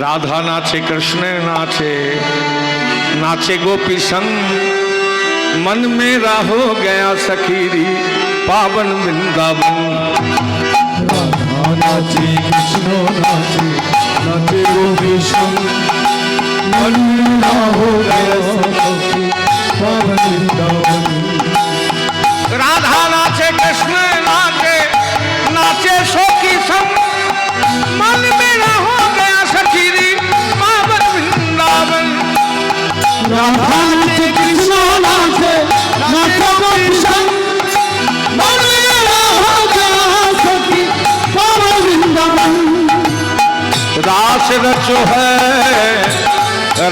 राधा नाचे कृष्ण नाचे, नाचे गोपी संग, मन मेरा हो गया सखीरी पावन वृंदावन। राधा नाचे कृष्ण नाचे, नाचे गोपी संग, मन मेरा हो गया सखी पावन वृंदावन। राधा नाचे कृष्ण नाचे, नाचे सखी संग, मन मेरा हो गया सखीरी पावन वृंदावन। राधा नाचे कृष्ण नाचे, नाचे गोपी संग, मन मेरा हो गया सखी पावन वृंदावन। रास रचो है,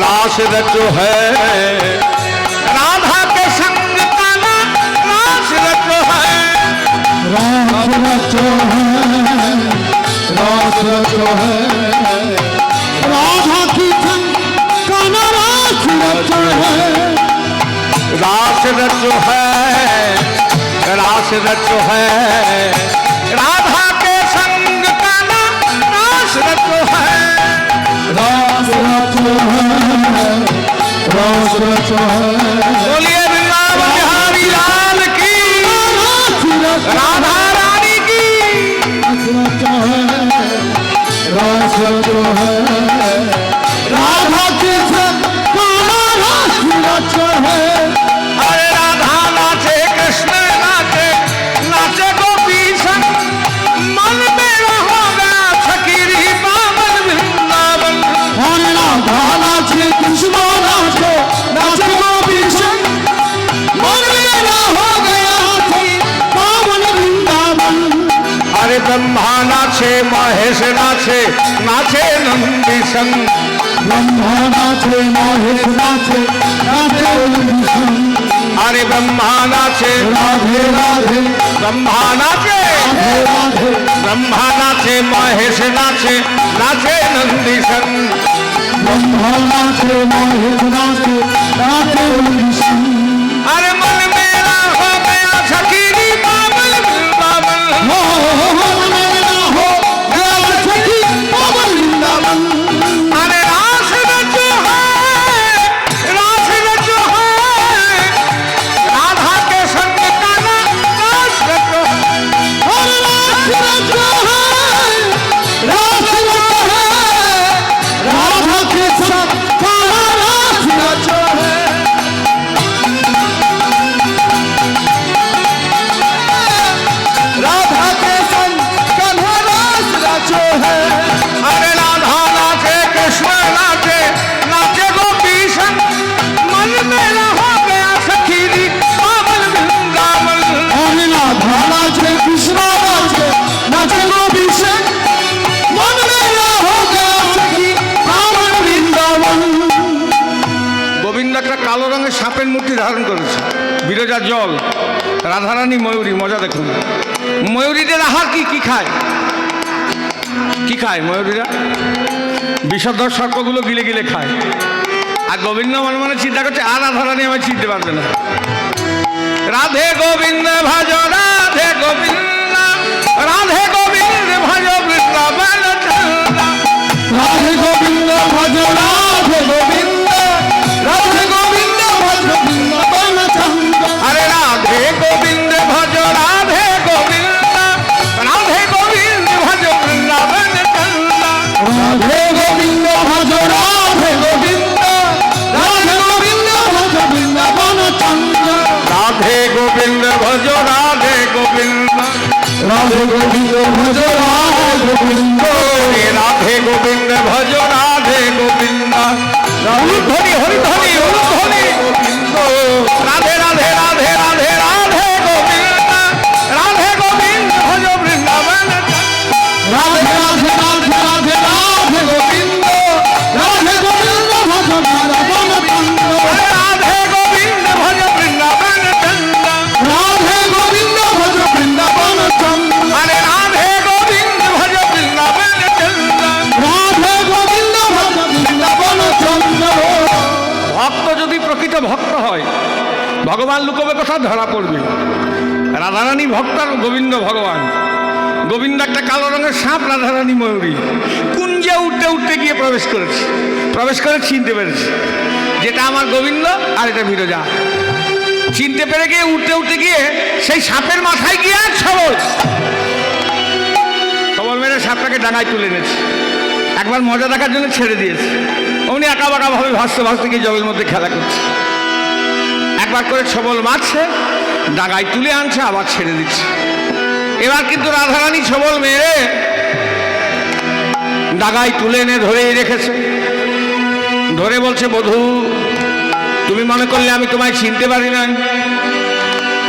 रास रचो है, राधा के संग काला रास रचो है। रास रचो है, रास रचो है, राधा की संग काना रास रचो है। रास रचो है, रास रचो है, राधा के संग काला रास रचो है। रास रचो है, रास रचो है, बोलिए वृंदावन बिहारी लाल की, राधा रानी की। रचो है, रास रचो है, राधा की संग काना रास रचो है। अरे राधा नाचे कृष्ण नाचे, नाचे गोपी संग, मन मेरा हो गया सखीरी पावन वृंदावन। हरे राधा नाचे कृष्ण नाचे, नाचे गोपी संग, मन मेरा हो गया सखी पावन वृंदावन। अरे ब्रह्मा नाचे महेश नाचे, नाचे नंदी संग। ब्रह्मा नाचे महेश नाचे, नाचे नंदी संग। अरे ब्रह्मा नाचे, राधे राधे, ब्रह्मा नाचे, राधे राधे, ब्रह्मा नाचे महेश नाचे, नाचे नंदी संग। ब्रह्मा नाचे महेश नाचे, नाचे नंदी संग। अरे मन मेरा हो गया सखीरी पावन वृंदावन। हो मेरा हो गया सखी पावन वृंदावन। अरे रास रचो है, रास रचो है, राधा के संग काला रास रचो है। हरे रास रचो है, रास रचो है, राधा के संग काला रास रचो है। राधा के संग कान्हा रास रचो है। अरे राधा नाचे कृष्ण नाचे, नाचे गोपी संग, मन मेरा हो गया सखीरी पावन वृंदावन। हरे राधा नाचे कृष्ण नाचे, नाचे गोपी संग, मन मेरा हो गया सखी पावन वृंदावन। গোবিন্দ একটা কালো রঙের সাপের মূর্তি ধারণ করেছে, বিরজা জল, রাধারানী ময়ূরী। মজা দেখুন, ময়ূরীদের আহার কি কি খায়? কি খায় ময়ূরীরা? বিষধর সর্পগুলো গিলে গিলে খায়। আর গোবিন্দ মনে মনে চিন্তা করছে, আর রাধারানী আমায় চিনতে পারবে না। রাধে গোবিন্দ ভজ, রাধে গোবিন্দ, রাধে গোবিন্দ ভজ বৃন্দাবন চন্দ্র। राधे गोविंद भज, राधे गोविंद, राधे गोविंद भज वृंदावन चंद्र। अरे राधे गोविंद भज, राधे गोविंद, राधे गोविंद भज वृंदावन चंद्र। राधे गोविंद भज, राधे गोविंद, राधे गोविंद भज वृंदावन चंद्र। राधे गोविंद भज, राधे गोविंद, राधे गोविंद भज, राधे गोविंद, राधे गोविंद भज, राधे गोविंद। ध्वनि हरि ध्वनि ध्वनि गोविंद। राधे राधे राधे राधे राधे गोविंद, राधे गोविंद भज वृंदावन चंद्र। राधे राधे राधे राधे राधे गोविंद, राधे गोविंद भज वृंदावन चंद्र। राधे गोविंद भज वृंदावन चंद्र। राधे गोविंद भज वृंदावन चंद्र। अरे राधे गोविंद भज वृंदावन चंद्र। राधे गोविंद भज वृंदावन चंद्र। ভক্ত যদি প্রকৃত ভক্ত হয়, ভগবান লুকোবে কোথা? ধরা পড়বে। রাধারানী ভক্ত আর গোবিন্দ ভগবান। গোবিন্দ একটা কালো রঙের সাপ, রাধারানী ময়ূরী। কুঞ্জ কুঞ্জে উঠতে উঠতে গিয়ে প্রবেশ করে চিনতে পেরেছি যেটা আমার গোবিন্দ আর এটা বিরজা। চিনতে পেরে গিয়ে উঠতে উঠতে গিয়ে সেই সাপের মাথায় গিয়ে আর সবল মেরে সাপটাকে ডাঙায় তুলে এনেছে। একবার মজা দেখার জন্য ছেড়ে দিয়েছে, উনি আঁকা বাঁকা ভাবে ভাসতে ভাসতে গিয়ে জলের মধ্যে খেলা করছে। একবার করে ছবল মারছে, ডাঙায় তুলে আনছে, আবার ছেড়ে দিচ্ছে। এবার কিন্তু রাধারানী ছবল মেরে ডাঙায় তুলে এনে ধরেই রেখেছে। ধরে বলছে, বধূ তুমি মনে করলে আমি তোমায় চিনতে পারি না?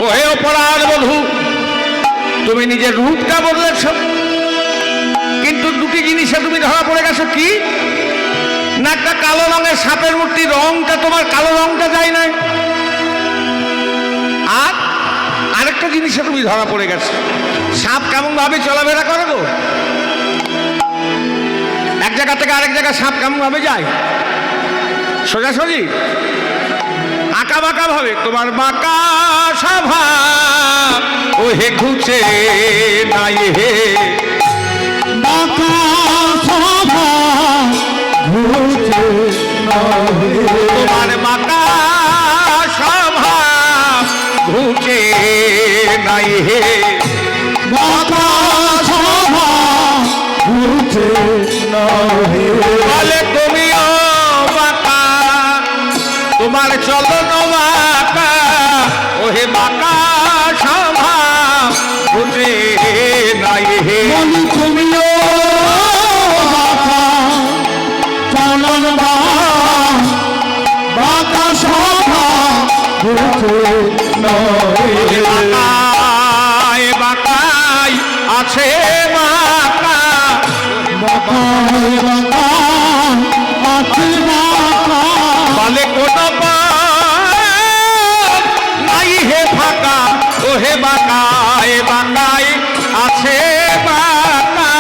ও হে অপরাধ বধূ, তুমি নিজের রূপটা বদলেছ, কিন্তু দুটি জিনিসে তুমি ধরা পড়ে গেছো। কি না, একটা কালো রঙের সাপের মূর্তি, রংটা তোমার কালো রংটা যায় নাই, আর আরেকটা জিনিসে তুমি ধরা পড়ে গেছো। সাপ কেমন ভাবে চলাফেরা করে গো? এক জায়গা থেকে আরেক জায়গায় সাপ কেমন ভাবে যায়? সোজাসুজি, আঁকা বাঁকা ভাবে। তোমার বাঁকা স্বভাব ও হে ঘুচে নাই হে, বাঁকা স্বভাব ঘুচে নাই, তোমার বাঁকা স্বভাব ঘুচে নাই হে, বাঁকা স্বভাব ঘুচে নাই। বলে তুমিও বাঁকা, তোমার চলন বাঁকা ও হে বাঁকা স্বভাব ঘুচে নাই হে। বলি তুমিও বাঁকা, চলন বাঁকা স্বভাব ঘুচে নাই। বাঁকায় বাঁকায় আছে বাঁকা, বাঁকায় বাঁকা আছে বাঁকা, বলে কোন নাই হে ফাঁকা ও হে বাঁকায় বাঁকায় আছে বাঁকা,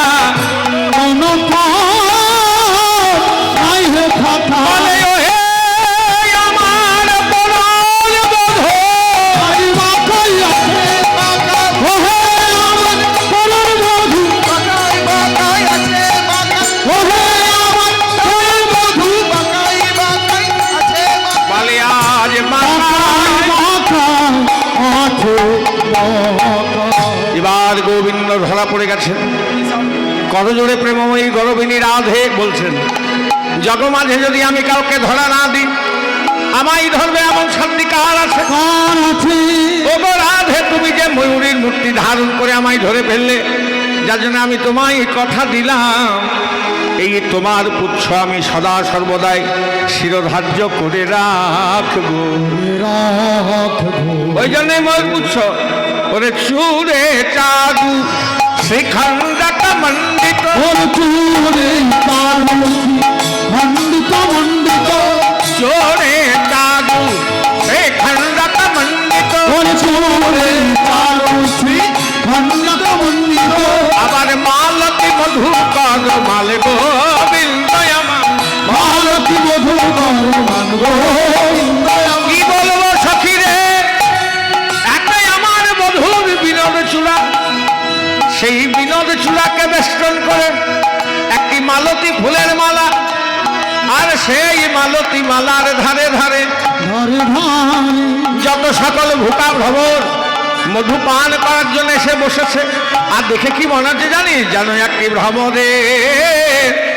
কোনো নাই হে ফাঁকা, বলে ও হে আমার পরাণ বধূ, আই বাঁকাই আছে বাঁকা, ও হে আমার পরাণ বধূ, বাঁকাই বাঁকাই আছে বাঁকা, ও হে আমার পরাণ বধূ, বাঁকাই বাঁকাই আছে বাঁকা, বলে আজ বাঁকাই বাঁকায়। বাঁকাই আছে বাঁকা। এবার গোবিন্দ ধরা পড়ে গেছেন। করজোড়ে প্রেমময়ী গরবিনী রাধে বলছেন, জগমাঝে যদি আমি কাউকে ধরা না দিই, আমায় ধরবে এমন শান্তি কার আছে? কার আছে? ও গো রাধে, তুমি যে ময়ূরীর মূর্তি ধারণ করে আমায় ধরে ফেললে, যার জন্য আমি তোমায় কথা দিলাম, এই তোমার পুচ্ছ আমি সদা সর্বদাই শিরোধার্য করে রাখবো। ওই জন্যই ময়ূর পুচ্ছ ওরে চুরে চাদু শ্রীখণ্ডটা মণ্ডিত, ওর চুরে চালুছি খণ্ডিত মণ্ডিত, চোরে চাদু শ্রীখণ্ডটা মণ্ডিত, ওর চুরে চালুছি খণ্ডিত মণ্ডিত, আবার মালতী মধুকর মাল গোবিন্দ আমার। ভারতী মধুকর মান গোবিন্দ আমার। কি বলবো সখী রে, একটাই আমার বধুর বিনোদ চূড়া, সেই বিনোদ চূড়াকে বেষ্টন করে একটি মালতী ফুলের মালা, আর সেই মালতী মালার ধারে ধারে ধরে ধারে যত সকল ভুকা ভ্রমর মধু পান করার জন্য এসে বসেছে। আর দেখে কি মনে হচ্ছে জানিস, যেন একটি ভ্রমরে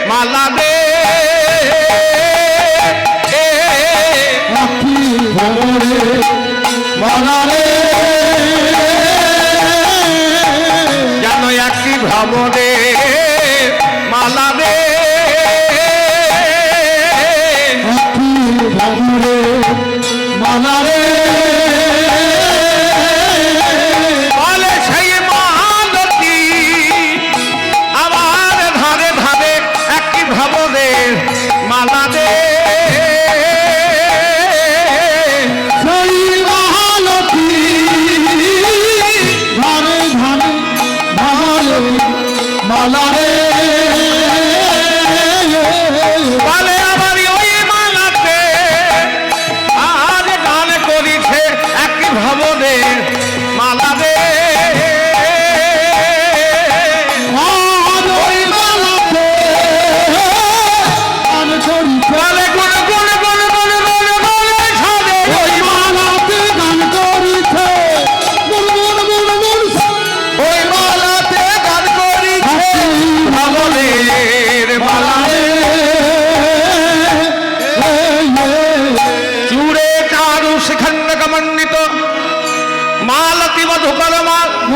মালা দে, আখি ভোরে মালারে, যেন একটি ভ্রমরে মালা দে, আখি ভোরে মালারে, বলে সেই মালতী আমার ধারে ধারে একটি ভ্রমরের মালা দে, সেই মালতী ধারে ধারে ধারে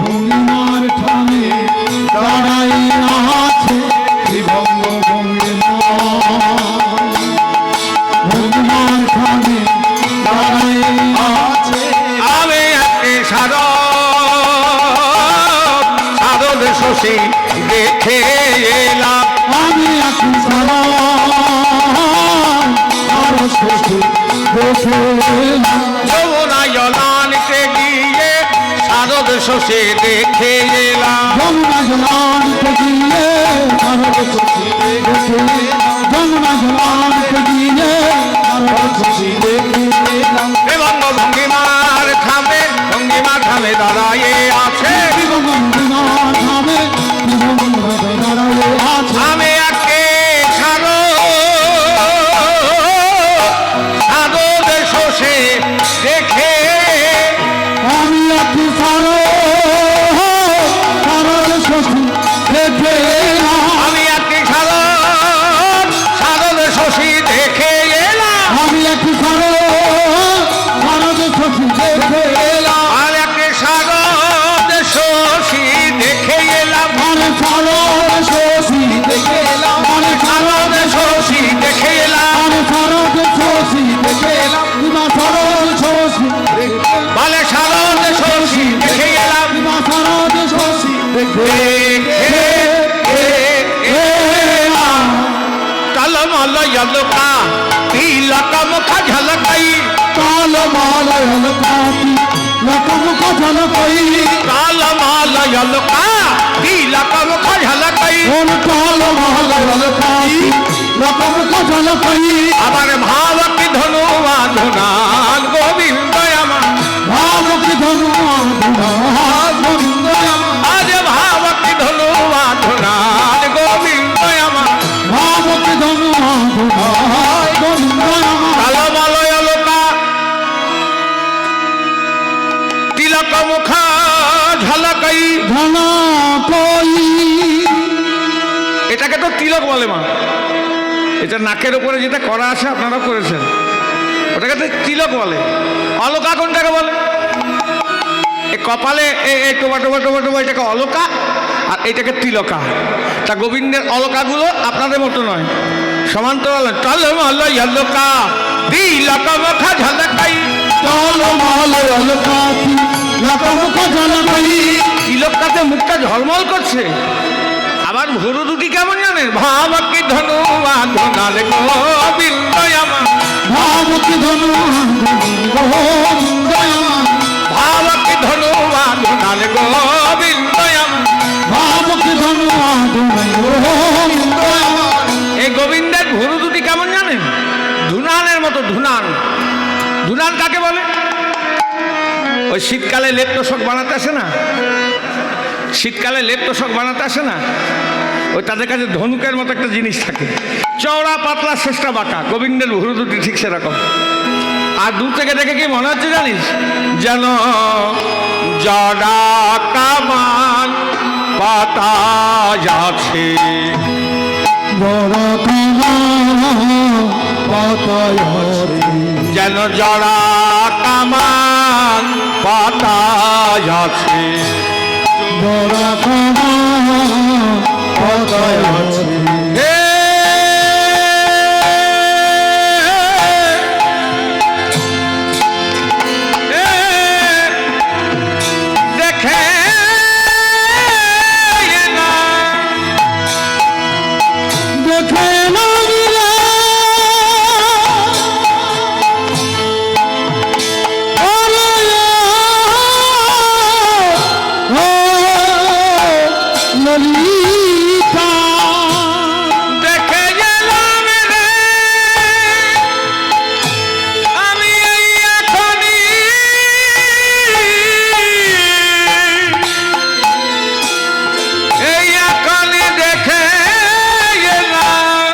ভঙ্গিমার ঠানে দাঁড়াই আছে বিভঙ্গ ভঙ্গিমা ভঙ্গিমার ঠানে দাঁড়াই আছে আমি একে সারদ শশী দেখে এলাম আমি এখন সারা আরো শেষে দেখে যমুনায় জলানিতে গিয়ে সারদ শশী দেখে এলাম যমুনা জলানিতে গিয়ে আরো শেষে দেখে যমুনা জলানিতে গিয়ে আরো শেষে দেখে এবং ভঙ্গিমার থামে দাঁড়ায়ে আছে ভঙ্গিমার ঠানে দাঁড়ায়ে আছে আমি একে সারদ শশী দেখে আমি একটি সারদ শশী দেখে আমি একটি সারদ শশী দেখে এলাম আমি একটি সারদ শশী দেখে আর একটি সারদ শশী দেখে এলাম মানে সারদ শশী দেখে মানে সারদ শশী দেখে এলাম মানে সারদ শশী দেখে বিমা সারদ শশী বলে সারদ শশী দেখে এলাম বিমা সারদ শশী দেখে টলমল যলকা তিলক মুখ ঝলকাই কালমালয়ন পাতি লকমুখ ঝলকাই টলমল যলকা তিলক মুখ ঝলকাই ওন কালমালয়ন পাতি লকমুখ ঝলকাই আমার ভাবকি ধনু বাঁধনান গোবিন্দ আমার ভাবকি ধনু গোবিন্দ আজ ভাবকি ধনু বাঁধনান গোবিন্দ আমার ভাবকি ধনু গোবিন্দ টলমল যলকা তিলক মুখ ঝলকাই ধন কই এটাকে তো তিলক বলে মা এটা নাকের উপরে যেটা করা আছে আপনারা করেছেন ওটাকে তো তিলক বলে অলকা কোনটাকে বলে এই কপালে এই টোবা টোবা টোবা টোবা এটাকে অলকা আর এটাকে তিলকা তা গোবিন্দের অলকাগুলো আপনাদের মতো নয় সমান্তরাল টলমল অলকা তিলক মুখ ঝলকাই কালমালয়ন পাতি লকমুখ ঝলকাই তিলকটাতে মুখটা ঝলমল করছে আবার ভুরু দুটি কেমন জানেন ভাবকি ধনু বাঁধনার গোবিন্দ আমার ভাবকি ধনু গোবিন্দ ভাবকি ধনু বাঁধনার গোবিন্দ আমার ভাবকি ধনু গোবিন্দ এই গোবিন্দের ভুরু দুটি কেমন জানেন ধুনানের মতো ধুনান ধুনান কাকে বলে ওই শীতকালে লেপ তোষক বানাতে আসে না শীতকালে লেপ তোষক বানাতে আসে না ওই তাদের কাছে ধনুকের মতো একটা জিনিস থাকে চওড়া পাতলা শেষটা বাঁকা গোবিন্দের ভুরু দুটি ঠিক সেরকম আর দূর থেকে দেখে কি মনে হচ্ছে জানিস যেন জড়া কামান পাতা যাচ্ছে বড় পাতায় যেন জড়া কামান পাতা যাচ্ছে বড় পাতায় হে দেখে না দেখে লাগিলে ললিতা দেখে গেলাম রে আমি এই এখনই দেখে গেলাম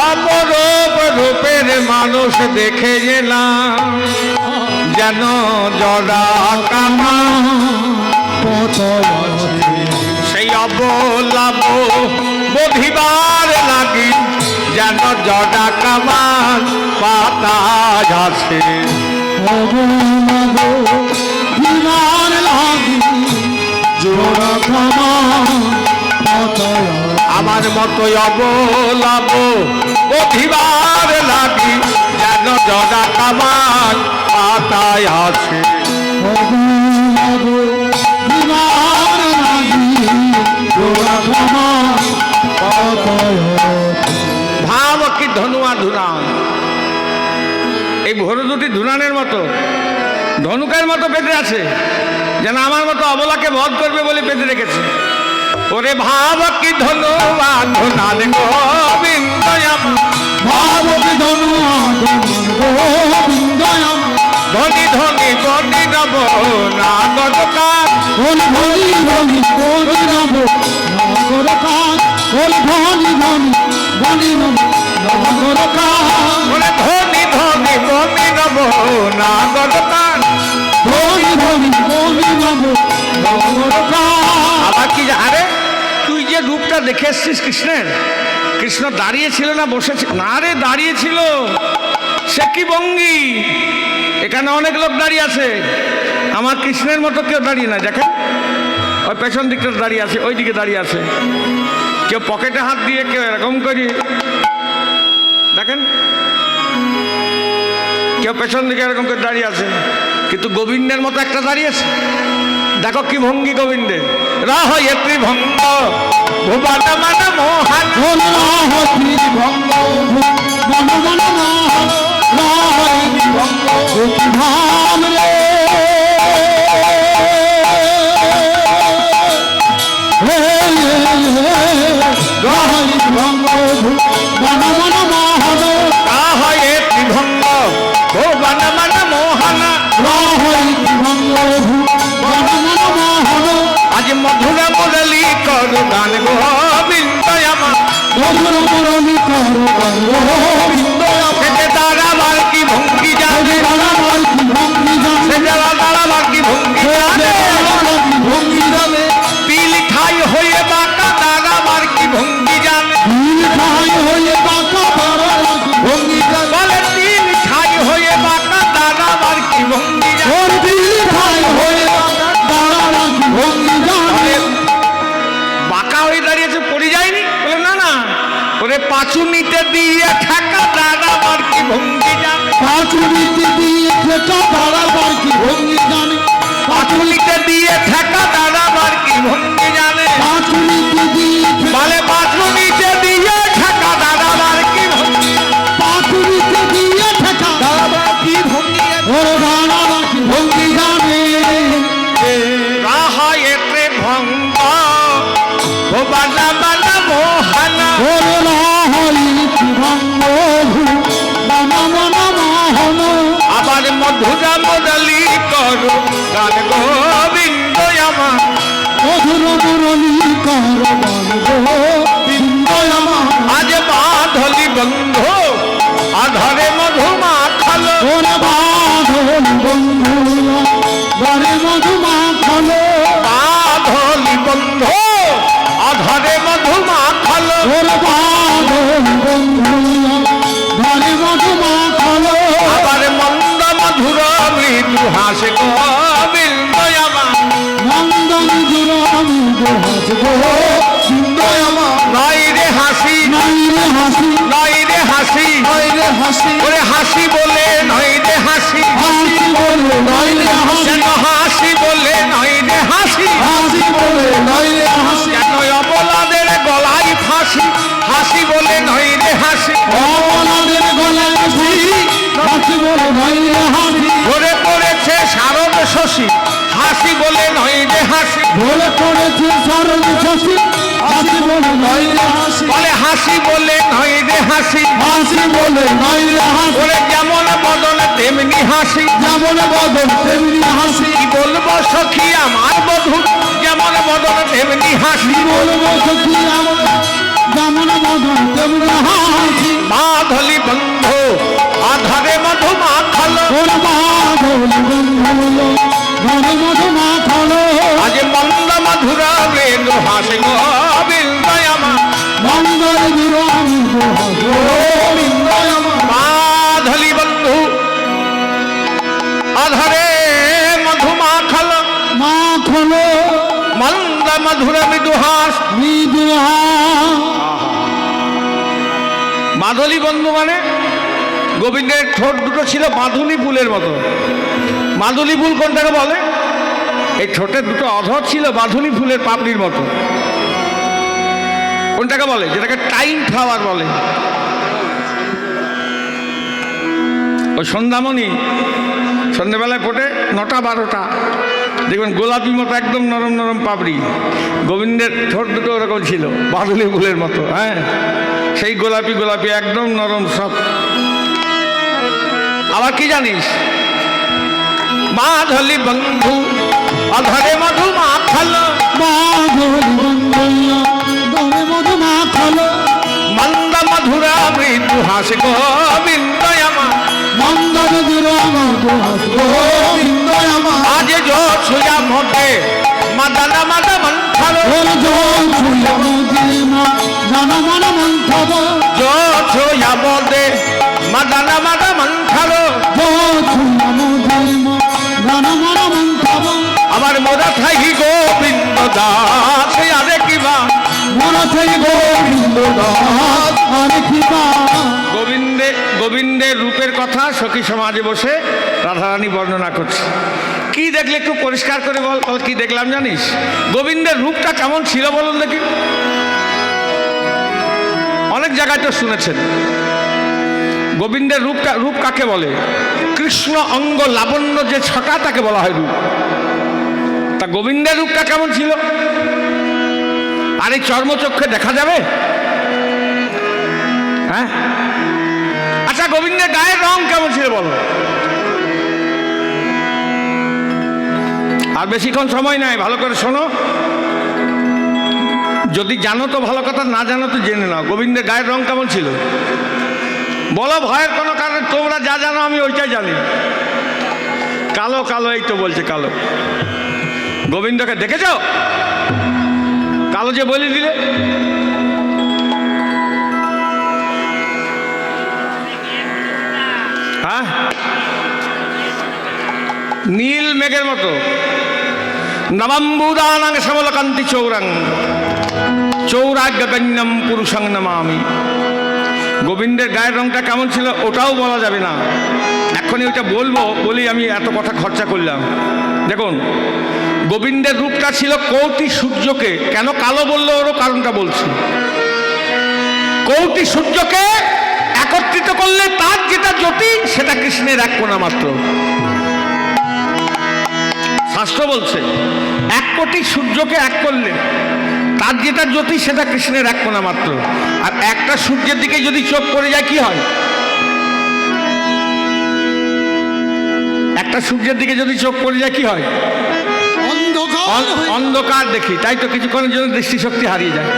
অপরূপ রূপের মানুষ দেখে গেলাম যেন জড়া কামা সেই অবলাভ বধিবার লাগি যেন জড়া কামান পাতা পাতায় আছে। বিমান লাগি জোড়া কামান পাতায় আমার মতো অবলাব অধিবার লাগি যেন জরা কামান পাতায় আছে। বিমান লাগি জোড়া কামান পাতায় ভাব কি ধনুয়া ধুনান, এই ভোর দুটি ধুনানের মতো ধনুকের মতো পেতে আছে, যেন আমার মতো অবলাকে বধ করবে বলে পেতে রেখেছে। ওরে ভাব কি ধনুয়া ধুনান গোবিন্দ আমার, ভাবকে ধনুয়া গোবিন্দয় ধনি ধনি বনি নব নাগরকার, ধনি ধনি ধনি নব নগরকান, ধনি ধনি ধনি ধনি নব নগরকান, ওরে ধনি ধনি বনি নব নাগরকার। ধনি ধনি ধনি নব নগরকান। আবার কি আরে তুই যে রূপটা দেখে এসছিস কৃষ্ণের, কৃষ্ণ দাঁড়িয়ে ছিল না বসেছিল? না রে, দাঁড়িয়ে ছিল। সে কি ভঙ্গি! এখানে অনেক লোক দাঁড়িয়ে আছে, আমার কৃষ্ণের মতো কেউ দাঁড়িয়ে না। দেখেন ওই পেছন দিকটা দাঁড়িয়ে আছে, ওই দিকে দাঁড়িয়ে আছে, কেউ পকেটে হাত দিয়ে, কেউ এরকম করি, দেখেন কেউ পেছন দিকে এরকম করে দাঁড়িয়ে আছে, কিন্তু গোবিন্দের মতো একটা দাঁড়িয়ে আছে। দেখো কি ভঙ্গি গোবিন্দের, রাহয়ত্রী ভঙ্গ ভুবন মান মোহন, ধনি রাহতি ভঙ্গ মন মন মোহন, রাহতি ভঙ্গ গোপী ধাম রে। রাহতি ভঙ্গ মন মন মোহন, রাহয়ত্রী ভঙ্গ ভুবন মান মোহন। রাহতি ভঙ্গ মন মন মোহন, আজ মধুর মুরলী করু গান গোবিন্দ আমার, মধুর মুরলী কর গোবিন্দয় আমার। সে দাঁড়াবার কি ভঙ্গি জানে, সে দাঁড়াবার কি ভঙ্গি জানে, তিল ঠাই হয়ে বাঁকা দাঁড়াবার কি ভঙ্গি জানে, বলে তিল ঠাই হয়ে বাঁকা দাঁড়াবার কি ভঙ্গি জানে। বলে, বাঁকা হয়ে দাঁড়িয়েছে, পড়ে যায়নি? বলে না না, ওরে পাঁচুনিতে দিয়ে ঠেকা দাঁড়াবার কি ভঙ্গি জানে, পাঁচুনিতে দিয়ে ঠেকা দাঁড়াবার কি ভঙ্গি জানে, বলে পাঁচুনিতে দিয়ে ঠেকা দাঁড়াবার কি ভঙ্গি, রাহয়ত্রী ভঙ্গ ভুবন মান মোহন। আবার মধুরা মুরলী করু গান গোবিন্দ আমার, মধুর মুরলী কর গোবিন্দয় আমার। আজ বাঁধলি বন্ধু আধরে মধু মাখল, ওরে বাঁধল বন্ধু ঘরে মধু মাখল, বাঁধলি বন্ধু আধরে মধু মাখল। ওরে বাঁধল বন্ধু ঘরে মধু মাখল। আবার মন্দ মধুর মৃদু হাসে গোবিন্দ আমার, নন্দন জুরামি হাস গোবিন্দয় আমার। নাই রে হাসি, নাই রে হাসি, নাই রে হাসি, নাই রে হাসি, ওরে হাসি বলে নই রে হাসি, হাসি বলে নাই রে হাসি, যেন হাসি বলে নই রে হাসি, হাসি বলে নাই রে হাসি, কেন অবলাদের গলায় ফাঁসি, হাসি বলে নই রে হাসি, অবলাদের গলায় ফাঁসি, হাসি বলে নাই রে হাসি, ধরে পড়েছে শারদ শশী, হাসি বলে নই রে হাসি, ধরে পড়েছে শারদ শশী, হাসি বলে নাই রে হাসি, বলে হাসি বলে নই রে হাসি, হাসি বলে নাই রে হাসি, ওরে যেমন বদন তেমনি হাসি, যেমন বদন তেমনি হাসি, কি বলবো সখী আমার বধূ, যেমন বদন তেমনি হাসি, বলবো সখী আমার যেমন বদন তেমনি হাসি, বাঁধলি বন্ধু আধারে মধু মাখল, ওর বাঁধল বন্ধু ঘরে মধু মাখল। আজ মন্দ মধুরা মৃদু হাসি গোবিন্দ আমার, মঙ্গল বিরাম গোবিন্দয় আমার। বাঁধলি বন্ধু মাধুর মৃদুহাস। মাধুলী বন্ধু মানে গোবিন্দের ঠোঁট দুটো ছিল মাধুলী ফুলের মতো। মাধুলী ফুল কোনটাকে বলে? এই ঠোঁটের দুটো অধর ছিল মাধুলী ফুলের পাপড়ির মতো। কোনটাকে বলে? যেটাকে টাইম ফ্লাওয়ার বলে। ওই সন্ধ্যামণি সন্ধ্যেবেলায় ফোটে 9টা 12টা, দেখবেন গোলাপি মতো একদম নরম নরম পাপড়ি। গোবিন্দের ঠোঁট দুটো ওরকম ছিল মাধুলী ফুলের মতো। হ্যাঁ, সেই গোলাপি গোলাপি একদম নরম সব। আবার কি জানিস? মাধুলী বন্ধু অধরে মধু মাখালো, মন্দ মধুরা মৃদু হাস গোবিন্দ আমার। আজ জো ছুয়া মধ্যে মাদানা মাদা মন্থর, জো ছুয়া মধ্যে মাদানা মাদা মন্থর। আমার মোরা থাকি গোবিন্দ দাস আরে কিবা, গোবিন্দের রূপের কথা সখী সমাজে বসে রাধারানী বর্ণনা করছে। কি দেখলে একটু পরিষ্কার করে বল। কি দেখলাম জানিস? গোবিন্দের রূপটা কেমন ছিল বলুন দেখি। অনেক জায়গায় তো শুনেছেন গোবিন্দের রূপ কাকে বলে? কৃষ্ণ অঙ্গ লাবণ্য যে ছটা তাকে বলা হয় রূপ। তা গোবিন্দের রূপটা কেমন ছিল? আর এই চর্মচক্ষে দেখা যাবে? হ্যাঁ, আচ্ছা গোবিন্দের গায়ের রং কেমন ছিল বলো? আর বেশিক্ষণ সময় নাই, ভালো করে শোনো। যদি জানো তো ভালো কথা, না জানো তো জেনে নাও। গোবিন্দের গায়ের রং কেমন ছিল বলো? ভয়ের কোনো কারণে, তোমরা যা জানো আমি ওইটাই জানি। কালো কালো, এই তো বলছে কালো। গোবিন্দকে দেখেছ? কালো যে বলি দিলে। হ্যাঁ, নীল মেঘের মতো। নবম্বুদানাং শ্যামলকান্তি চৌরাং চৌরাগ্যগণ্যম পুরুষং নমামি। গোবিন্দের গায়ের রংটা কেমন ছিল ওটাও বলা যাবে না, এখনই ওইটা বলবো বলি আমি এত কথা খরচা করলাম। দেখুন, গোবিন্দের রূপটা ছিল কৌটি সূর্যকে। কেন কালো বললো ওরও কারণটা বলছি। কৌটি সূর্যকে একত্রিত করলে তার যেটা জ্যোতি সেটা কৃষ্ণের এক কোণা মাত্র। শাস্ত্র বলছে 1 কোটি সূর্যকে এক করলে তার যেটা জ্যোতি সেটা কৃষ্ণের এক কোণা মাত্র। আর একটা সূর্যের দিকে যদি চোখ পড়ে যায় কি হয়? একটা সূর্যের দিকে যদি চোখ পড়ে যায় কি হয়? অন্ধকার দেখি, তাই তো কিছুক্ষণের জন্য দৃষ্টিশক্তি হারিয়ে যায়।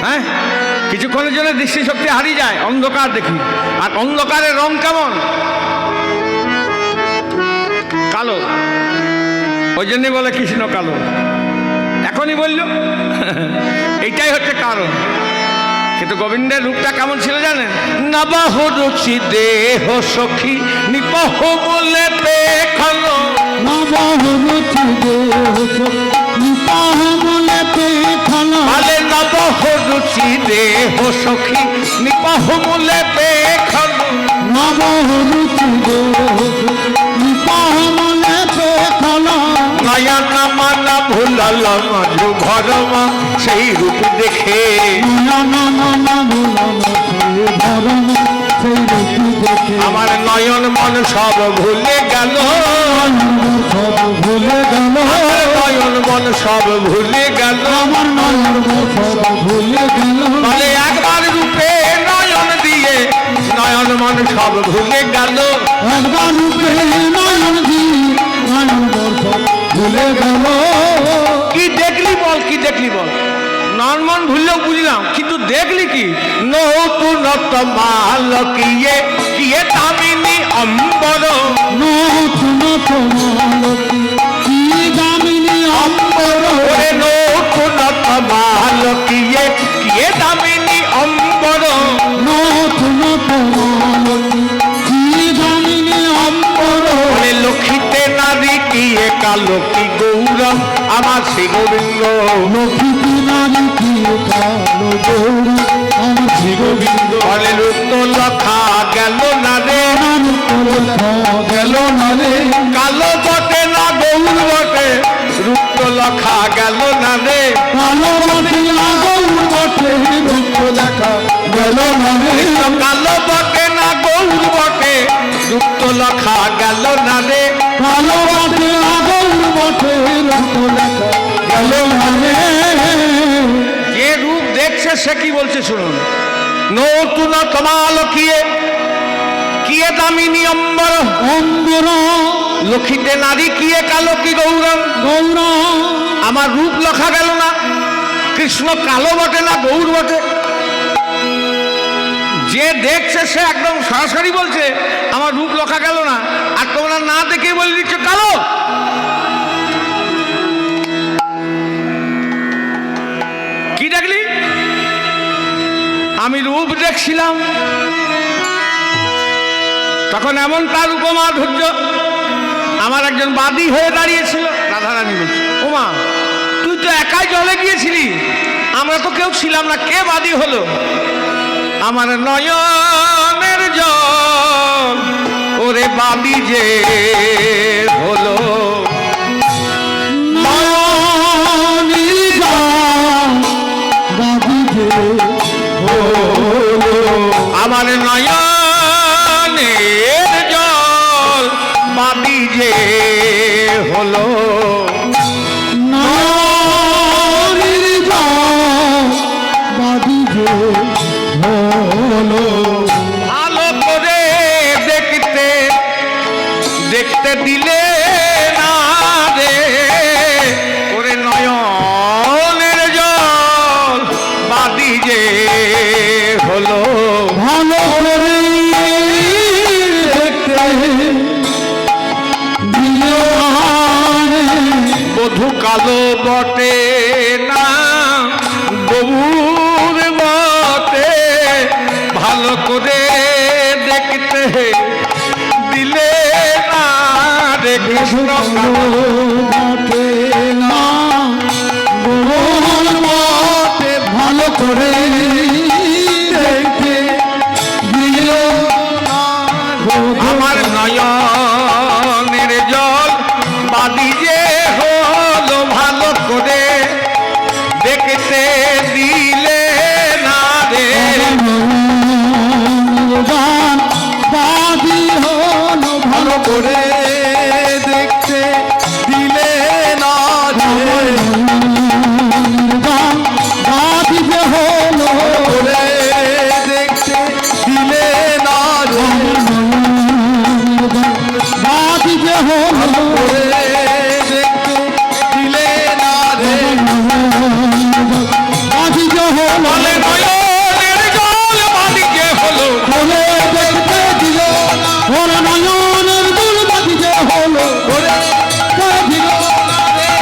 হ্যাঁ, কিছুক্ষণের জন্য দৃষ্টিশক্তি হারিয়ে যায়, অন্ধকার দেখি। আর অন্ধকারের রং কেমন? কালো। ওই জন্যই বলে কৃষ্ণ কালো। এখনই বলল এইটাই হচ্ছে কারণ। কিন্তু গোবিন্দের রূপটা কেমন ছিল জানেন? নবহ রুচি দেহ সখী নিপহ বলে পেখালো, নবহ রুচি দেহ নিপহ বলে পেখালো। আলে নবহ রুচি দেহ সখী নিপহ বলে পেখালো, নবহ রুচি দেহ নিপহ বলে পেখালো। নয়ন মানা ভুলাল মাঝু ভরমা সেই রূপ দেখে, আমার নয়ন মন সব ভুলে গেল, ভুলে গেল। নয়ন মন সব ভুলে গেল, আমার নয়ন মন সব ভুলে গেল। বলে একবার রূপে নয়ন দিয়ে নয়ন মন সব ভুলে গেল, একবার রূপে নয়ন দিয়ে নয়ন মন সব ভুলে গেল। কি দেখলি বল, কি দেখলি বল? নয়ন মন ভুললেও বুঝলাম, কিন্তু দেখলি কি? নতুন মাল কিয়ে কিয়ে দামিনী অম্বর, নতুন মাল কি দামিনী অম্বর। ওরে নতুন মাল কিয়ে কিয়ে দামিনী অম্বর, নতুন মাল কি দামিনী অম্বর। ওরে লক্ষিতে নারী কিয়ে কালো কি গৌরব আমার শ্রী গোবিন্দ লক্ষিতে নারী কি কালো গৌরী আমার শ্রী গোবিন্দ বলে রূপ তো লখা গেল না রে গেল না রে কালো বটে না গৌর বটে রূপ তো লখা গেল না রে কালো বটে না গৌর বটে রূপ দেখা গেল না রে কালো বটে না গৌর বটে রূপ তো লখা গেল না রে কালো বটে না গৌর বটে রূপ দেখা গেল না রে যে রূপ দেখছে সে কি বলছে শুনুন নতুন কমাল কিয়ে কিয়ে দামিনী অম্বর অম্বর লক্ষিতে নারী কিয়ে কালো কি গৌরম গৌর আমার রূপ লেখা গেল না কৃষ্ণ কালো বটে না গৌর বটে যে দেখছে সে একদম সরাসরি বলছে আমার রূপ লেখা গেল না আর তোমরা না দেখে বলে দিচ্ছ কালো কি দেখলি আমি রূপ দেখছিলাম তখন এমন তার উপমা ধৈর্য আমার একজন বাদী হয়ে দাঁড়িয়েছিল রাধারানী বলছে ওমা তুই তো একাই জলে গিয়েছিলি আমরা তো কেউ ছিলাম না কে বাদী হলো আমার নয়নের জল ওরে বাদী যে হলো আমার নয়নের জল বাদী যে হলো ভালো করে দেখতে দেখতে দিলে না রে ওরে নয়নের জল বাদী যে হলো ভালো করে দেখতে বধূ কালো বটে না গৌর বটে ভালো করে দেখতে দিলে না রে কৃষ্ণ বটে না গোল বটে ভালো করে দেখতে দিল না আমার নয়নের জল বাদী যে হলো ভালো করে দেখতে দিলে না রে গান বাদি হলো ভালো করে দেখতে দিলে না গান বাদি যে হলো করে দেখতে দিলে না বাদি যে হলো করে দেখতে দিলে না রে বাদি যে হলো বলে নয়নের জল বাদী যে হলো বলে দেখতে দিল ওর নয়নের দুল বাদি যে হলো বলে দিল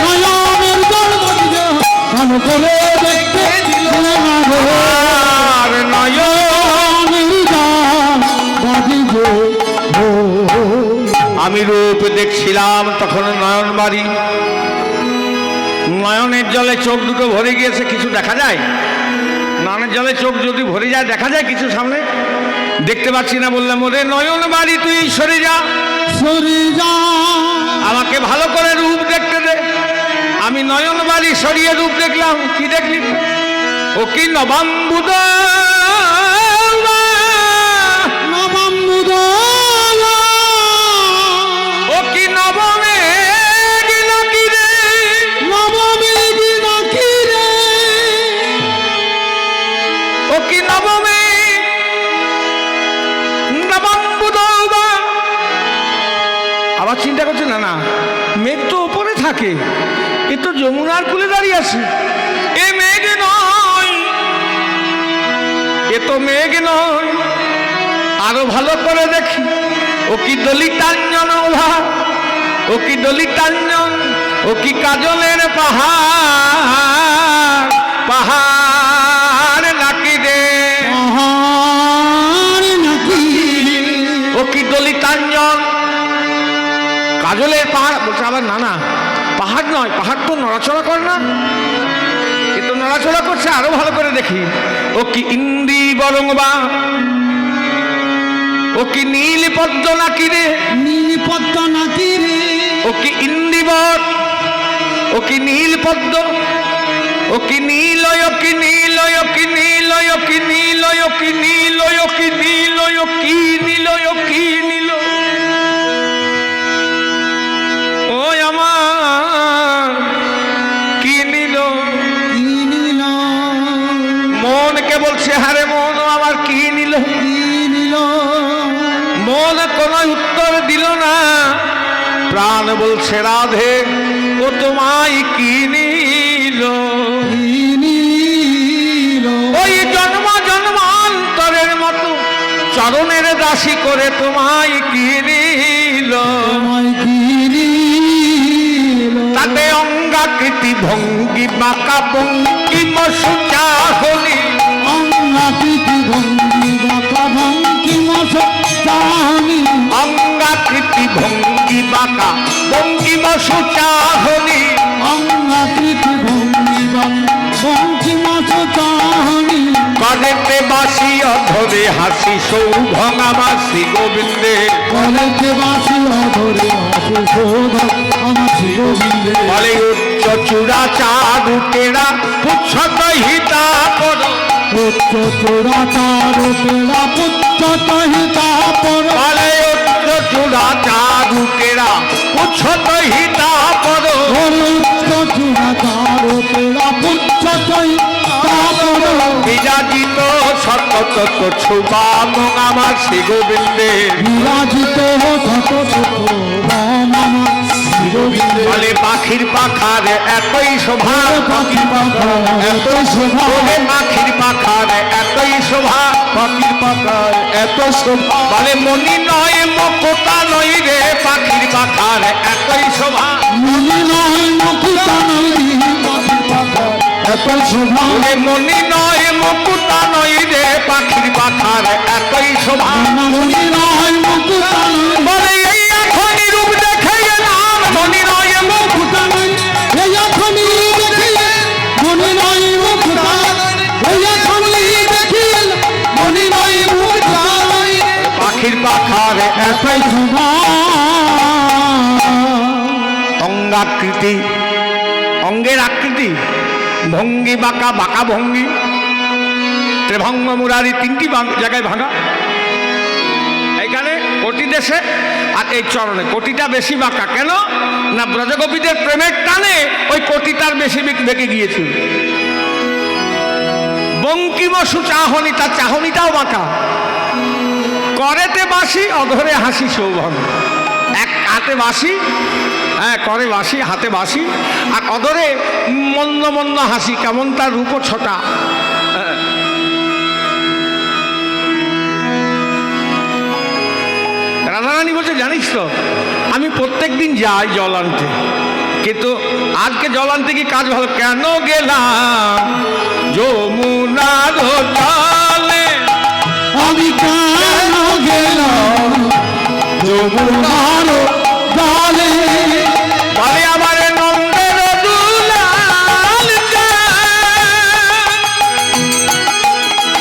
নয়নের দুল বাদি যে ভালো করে দেখতে দিল না রে আর নয়ন বাদি যে আমি রূপ দেখছিলাম তখন নয়ন বাড়ি নয়নের জলে চোখ দুটো ভরে গিয়েছে কিছু দেখা যায় নয়নের জলে চোখ যদি ভরে যায় দেখা যায় কিছু সামনে দেখতে পাচ্ছি না বললাম ওরে নয়ন বাড়ি তুই সরে যা সরে যা আমাকে ভালো করে রূপ দেখতে দে আমি নয়ন বাড়ি সরিয়ে রূপ দেখলাম কি দেখলি ও কি নবাম্বুদ নবম্বুদলা ও কি নবমে নাকি রে নবমেঘি নাকি রে ও কি নবমে নবাম্বুদৌবা আবার চিন্তা করছে না না মেঘ তো উপরে থাকে এ তো যমুনার কূলে দাঁড়িয়ে আছে এ মেঘ নয় এ তো মেঘ নয় আরো ভালো করে দেখি ও কি দলিতাঞ্জন ওভা ও কি দলিতাঞ্জন ও কি কাজলের পাহাড় পাহাড় নাকি রে পাহাড় নাকি ও কি দলিতাঞ্জন কাজলের পাহাড় বলছে আবার না না পাহাড় নয়, পাহাড় তো নড়াচড়া করে না, এ তো নড়াচড়া করছে। আরো ভালো করে দেখি, ও কি ইন্দ্রি বরং বা, ও কি নীল পদ্ম নাকি রে, নীল পদ্ম নাকি রে, ও কি ইন্দিবর, ও কি নীল পদ্ম, ও কি নীল, ও কি নীল, ও কি নীল, ও কি নীল, ও কি নীল, ও কি নীল, ও কি নীল, ও কি নীল। ও আমার কি নীল, কি নীল, মনকে বলছে হারে মন আমার কি নীল। কি নীল, মন কোন উত্তর দিল না, প্রাণ বলছে রাধে ও তোমায় কি নীল। কি নীল, ওই জন্ম জন্মান্তরের মতো চরণের দাসী করে তোমায় কি নীল। তোমায় কি নীল, তাতে অঙ্গাকৃতি ভঙ্গি বাঁকা বঙ্কিম সুচাহনি, অঙ্গাকৃতি ভঙ্গি বাঁকা ভঙ্গিম সুচাহনি, অঙ্গাকৃতি ভঙ্গি বাঁকা বঙ্কিম সুচাহনি, অঙ্গাকৃতি ভঙ্গি বাঁকা ভঙ্গিম সুচাহনি, করেতে বাসি অধরে হাসি সৌভঙা মাসি গোবিন্দে, কলেতে বাসি অধরে হাসি শোভা আমার শ্রী গোবিন্দে, বলে উচ্চ চূড়া চারু টেরা পুচ্ছত হিতা পর, উচ্চ চূড়া তার পেড়া পুচ্ছ তহিতা পর, বলে উচ্চ চূড়া চারু টেরা পুচ্ছত হিতা পর, উচ্চ চূড়া তার পেড়া পুচ্ছ তহিতা পর, বিরাজিত সতত ছুবাম আমার শ্রী গোবিন্দে, বিরাজিত শত শত রাম আমার শ্রী গোবিন্দে, বলে পাখির পাখার এতই শোভা, পাখি পাখা এত শোভা, বলে পাখির পাখার এতই শোভা, পাখির পাখার এত শোভা, বলে মনি নয় মকতা নই রে পাখির পাখার এতই শোভা, মনি নয় মুকুতা নই পাখির পাখার এত শোভা, বলে মনি নয় মুকুতা নই রে পাখির পাখার এতই শোভা, মনি নয় মুকুতা নই, বলে এই এখনই রূপ দেখে গেলাম মনি নয় মুকুতা নই, এই এখনি দেখিয়ে মনি নয় মুকুতা, এই এখনি দেখিয়ে মনি নয় মুকুতা নই, পাখির পাখার এতই শোভা, অঙ্গাকৃতি, অঙ্গের আকৃতি, ভঙ্গি বাঁকা বাঁকা ভঙ্গি, ত্রিভঙ্গ মুরারি তিনটি জায়গায় ভাঙা, এইখানে কোটি দেশে আর এই চরণে কোটিটা বেশি বাঁকা। কেন না ব্রজগোপীদের প্রেমের টানে ওই কোটিটার বেশি বেঁকে গিয়েছিল। বঙ্কিম সুচাহনি, তার চাহনিটাও বাঁকা, করেতে বাসি অধরে হাসি সৌভং, এক হাতে বাসি, হ্যাঁ করে বাসি হাতে বাসি, আর অধরে মন্দ মন্দ হাসি, কেমন তার রূপ ছটা। রাধারানী বলছে জানিস তো আমি প্রত্যেক দিন যাই জল আনতে, কিন্তু আজকে জল আনতে কি কাজ ভালো, কেন গেলাম যমুনার জলে, আমি কেন গেলাম যমুনার জলে, বলে আমার নন্দের দুলাল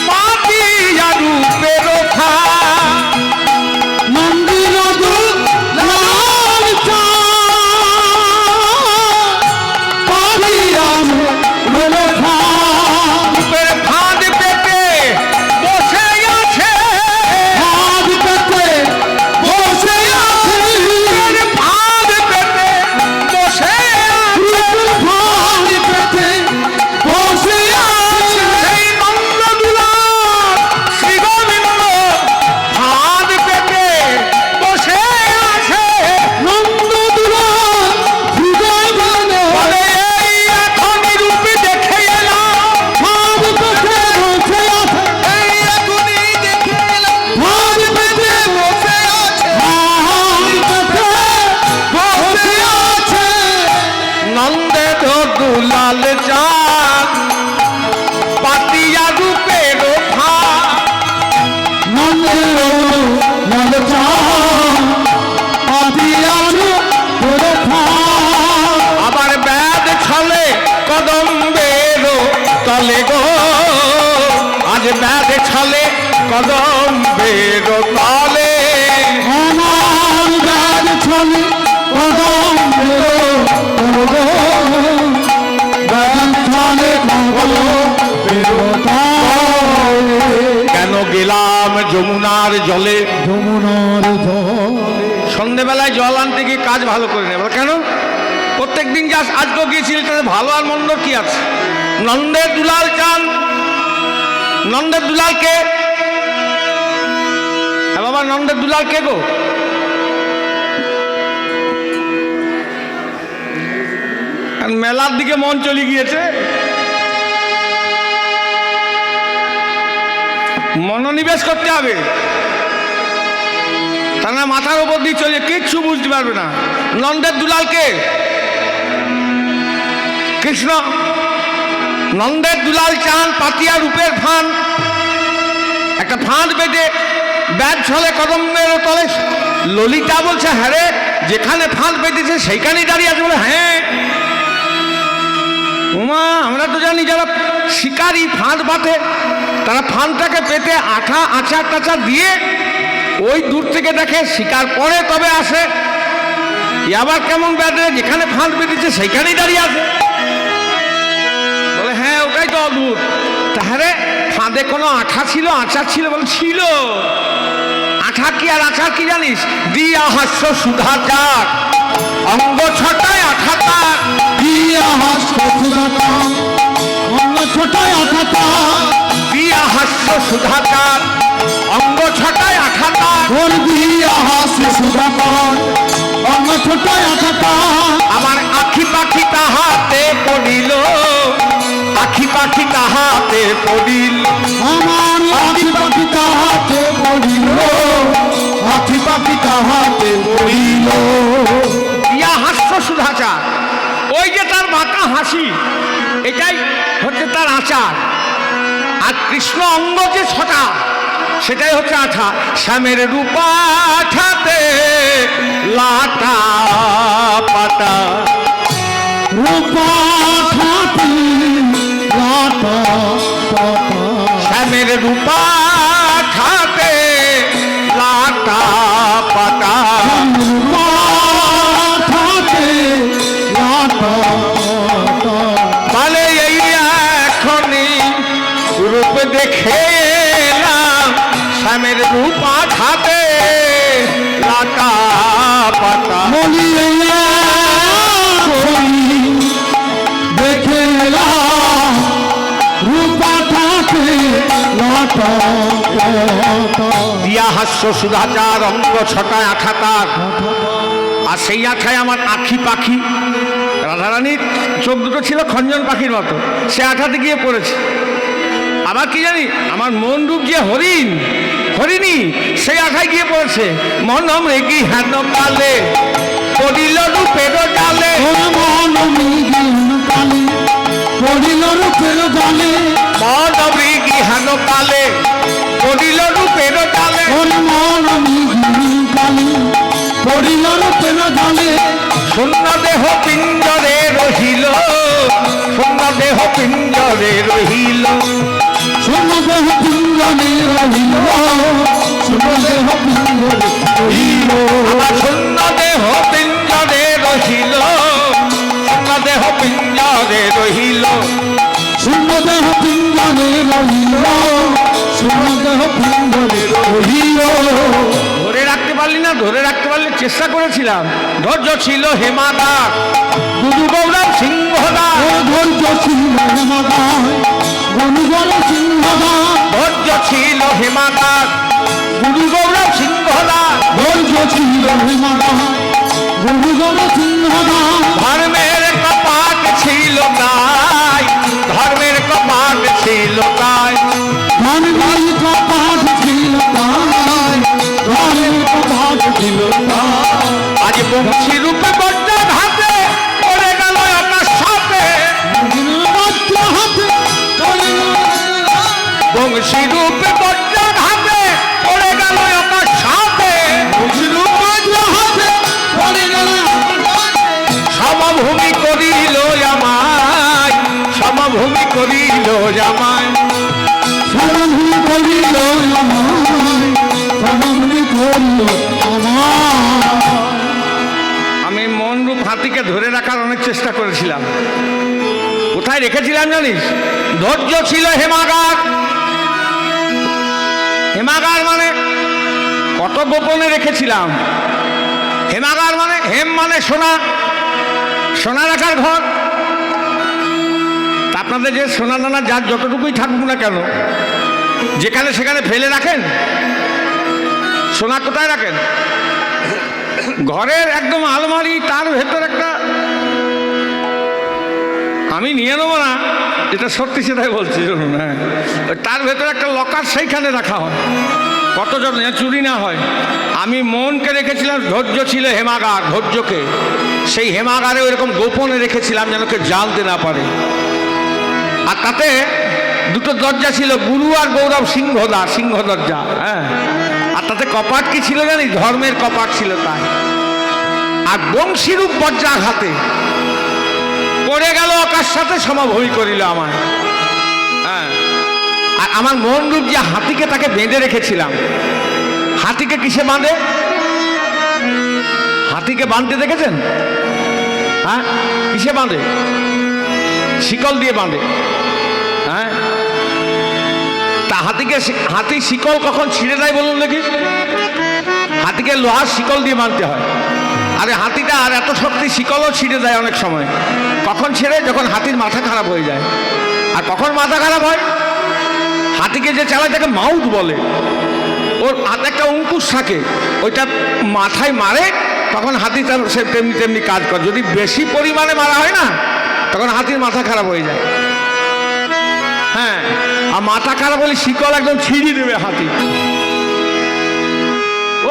পাপিয়া রূপের খা, মন্দির লাল চা পাবিরাম রোখা, রূপের ফাঁদ পেতে বসে আছে, হাত পেতে বসে আছে, কদম্বের তলে আমার গাছ ছলে কদম্বের গাছ ছলে কদম্বের তলে। কেন গেলাম যমুনার জলে? যমুনার জলে সন্ধেবেলায় জল আনতে গিয়ে কাজ ভালো করে নেবে কেন? প্রত্যেক দিন যাস, আজকেও গিয়েছিল, তাতে ভালো আর মন্দ কি আছে? নন্দের দুলাল চান। নন্দের দুলাল কে? হ্যাঁ বাবা, নন্দের দুলাল কে গো? মেলার দিকে মন চলে গিয়েছে। মনোনিবেশ করতে হবে, তা না মাথার উপর দিয়ে চলে কিচ্ছু বুঝতে পারবে না। নন্দের দুলাল কে? কৃষ্ণ। নন্দের দুলাল চান পাতিয়া রূপের ফান, একটা ফাঁদ বেঁধে ব্যাগ ছলে কদম্বের তলে। ললিতা বলছে হ্যাঁ রে, যেখানে ফাঁদ বেঁধেছে সেইখানেই দাঁড়িয়ে আছে। বলে হ্যাঁ উমা, আমরা তো জানি যারা শিকারী ফাঁদ বাঁধে তারা ফাঁদটাকে পেতে আঠা আচার টাচার দিয়ে ওই দূর থেকে দেখে, শিকার পরে তবে আসে। আবার কেমন বেঁধে, যেখানে ফাঁদ বেঁধেছে সেইখানেই দাঁড়িয়ে আছে। বলে হ্যাঁ ওটাই তো অদ্ভুত। তাহলে ফাঁদে কোনো আঠা ছিল, আচার ছিল? বলে ছিল। আঠা কি আর আচার কি জানিস? দিয়া হাস্য সুধাচার, অঙ্গ ছটায় আঠাচার। দিয়া হাস্য সুধাচার, অঙ্গ ছটায় আঠাচার। দিয়া হাস্য সুধাচার, অঙ্গ ছটায় আঠাচার। ওর দিয়া হাস্য সুধাচার, অঙ্গ ছটায় আঠাচার। আমার আখি পাখি তাহাতে পড়িল, আখি পাখি তাহাতে পড়িল। আমার আখি পাখি তাহাতে পড়িল, আখি পাখি তাহাতে পড়িল। ইয়া হাস্য সুধাচার, ওই যে তার বাঁকা হাসি, এটাই হচ্ছে তার আচার। আর কৃষ্ণ অঙ্গ যে ছটা, সেটাই হচ্ছে আঠা। শ্যামের রূপা আঠাতে লাটা পাটা। রূপা ঠাটি লাটা পাটা। শ্যামের রূপা আঠাতে লাটা পাটা। রূপা ঠাটি লাটা পাটা। বলে এই এখনই রূপ দেখে এলাম, শ্যামের রূপ আঠাতে লাটা পাটা। বলিয়া দেখে রূপা ঠাটি লাটা পাটা। দিয়া হাস্য সুধাচার, অঙ্গ ছটায় আঠাতার। আর সেই আঠায় আমার আখি পাখি। রাধারানীর চোখ দুটো ছিল খঞ্জন পাখির মতো, সে আঠাতে গিয়ে পড়েছে। আবার কি জানি, আমার মন রূপ যে হরিণ, হরিণী, সেই আঠায় গিয়ে পড়েছে। মন মৃগী হেন কালে পড়িল রূপের ডালে। মন কালে পড়িল রূপের ডালে। মন মৃগী হেন কালে পড়িল রূপের ডালে। মন কালে পড়িল রূপের ডালে। শূন্য দেহ পিঞ্জরে রহিল, শূন্য দেহ পিঞ্জরে রহিল। শূন্য দেহ পিঞ্জরে রহিল, শূন্য দেহ পিঞ্জরে রহিল। আমার শূন্য দেহ পিঞ্জরে রহিল, শূন্য দেহ পিঞ্জরে রহিল। শূন্য দেহ পিঞ্জরে রহিল, শূন্য দেহ পিঞ্জরে রহিল। ধরে রাখতে পারলি না? ধরে রাখতে পারলে চেষ্টা করেছিলাম। ধৈর্য ছিল হেমাদার, দুদু গৌরব সিংহদার। ধৈর্য ছিল হেমাদার, গুরুগর সিংহদার। ধৈর্য ছিল হেমাদার, গুরু গৌরব সিংহদার। ধৈর্য ছিল হেমাদার, গুরুগর সিংহদার। ধর্মের কপাট ছিল তাই, ধর্মের কপাট ছিল তাই। ধর্মের কপাট ছিল তাই, ধর্মের কপাট ছিল তাই। আজ বংশী রূপে বজ্র হাতে পড়ে গেল আমার সাথে। বংশী রূপে বজ্র হাতে পড়ে গেল আমার সাথে। সমভূমি করিল আমায়, সমভূমি করিল আমায়। সমভূমি করিল আমায়, আমি মন রূপ হাতিকে ধরে রাখার অনেক চেষ্টা করেছিলাম। কোথায় রেখেছিলাম জানিস? ধৈর্য ছিল হেমাগার। হেমাগার মানে কত গোপনে রেখেছিলাম। হেমাগার মানে হেম মানে সোনা, সোনা রাখার ঘর। তা আপনাদের যে সোনা দানা যার যতটুকুই থাকুক না কেন, যেখানে সেখানে ফেলে রাখেন? সোনা কোথায় রাখেন? ঘরের একদম আলমারি, তার ভেতর একটা, আমি নিয়ে নেবো না, এটা সত্যি সেটাই বলছি শুনুন। হ্যাঁ, তার ভেতর একটা লকার, সেইখানে রাখা হয়, কত যত্ন চুরি না হয়। আমি মনকে রেখেছিলাম, ধৈর্য ছিল হেমাগার, ধৈর্যকে সেই হেমাগারে ওইরকম গোপনে রেখেছিলাম যেন কেউ জানতে না পারে। আর তাতে দুটো দরজা ছিল, গুরু আর গৌরব সিংহদা, সিংহ দরজা। হ্যাঁ, আর তাতে কপাট কি ছিল জানিস? ধর্মের কপাট ছিল তাই। আর বংশীরূপ বজ্রাঘাতে হাতে পড়ে গেল, আকাশ সাথে সমভূমি করিল আমার। হ্যাঁ, আর আমার মন রূপ যে হাতিকে, তাকে বেঁধে রেখেছিলাম। হাতিকে কিসে বাঁধে? হাতিকে বাঁধতে দেখেছেন? হ্যাঁ, কিসে বাঁধে? শিকল দিয়ে বাঁধে। হ্যাঁ, তা হাতি শিকল কখন ছিঁড়ে দেয় বলুন দেখি? হাতিকে লোহার শিকল দিয়ে বাঁধতে হয়। আরে হাতিটা আর এত শক্তি, শিকলও ছিঁড়ে দেয় অনেক সময়। কখন ছেড়ে? যখন হাতির মাথা খারাপ হয়ে যায়। আর কখন মাথা খারাপ হয়? হাতিকে যে চালায় তাকে মাউথ বলে। ওর হাতে একটা অঙ্কুশ থাকে, ওইটা মাথায় মারে, তখন হাতি তার সে তেমনি তেমনি কাজ করে। যদি বেশি পরিমাণে মারা হয় না, তখন হাতির মাথা খারাপ হয়ে যায়। হ্যাঁ, আর মাথা খারাপ হলে শিকল একদম ছিঁড়ে দেবে হাতি,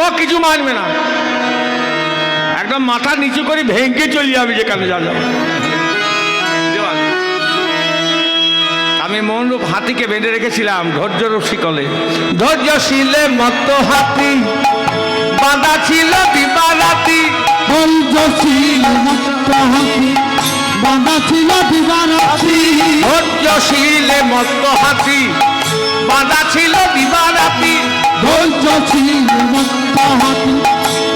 ও কিছু মানবে না, একদম মাথা নিচু করে ভেঙে চলে যাবে যেখানে যা যাবে। আমি মনরূপ হাতিকে বেঁধে রেখেছিলাম ধৈর্যরূপ শিকলে। ধৈর্যশীলে মত হাতি বাঁধা ছিল দিবারাতি। ধৈর্যশীল মত হাতি বাঁধা ছিল দিবারাতি। ধৈর্যশীলে মত হাতি বাঁধা ছিল দিবারাতি। ধৈর্যশীল মত হাতি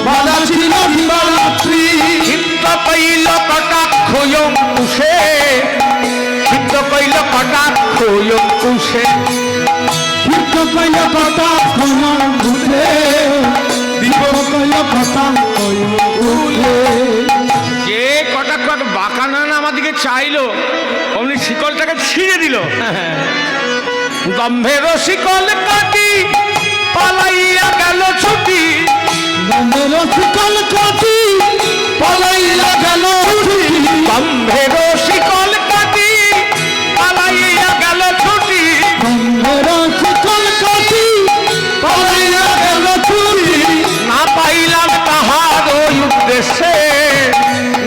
বাঁধা ছিল দিবারাত্রি। চিত্ত কইল কটাক্ষ অঙ্কুশে, চিত্ত কইল কটাক্ষ অঙ্কুশে। চিত্ত কইল কটাক্ষ অঙ্কুশে, দিব কইল কটাক্ষ অঙ্কুশে। যে কটাক্ষ বাঁকা না আমার দিকে চাইলো, অমনি শিকলটাকে ছিঁড়ে দিল। দম্ভের শিকল কাটি পালাইয়া গেল ছুটি। দম্ভের শিকল কাটি পালাইয়া গেল ছুটি। দম্ভের শিকল কাটি পালাইয়া গেল ছুটি। দম্ভের শিকল কাটি পালাইয়া গেল ছুটি। না পাইলাম তাহার ওই উদ্দেশ্যে,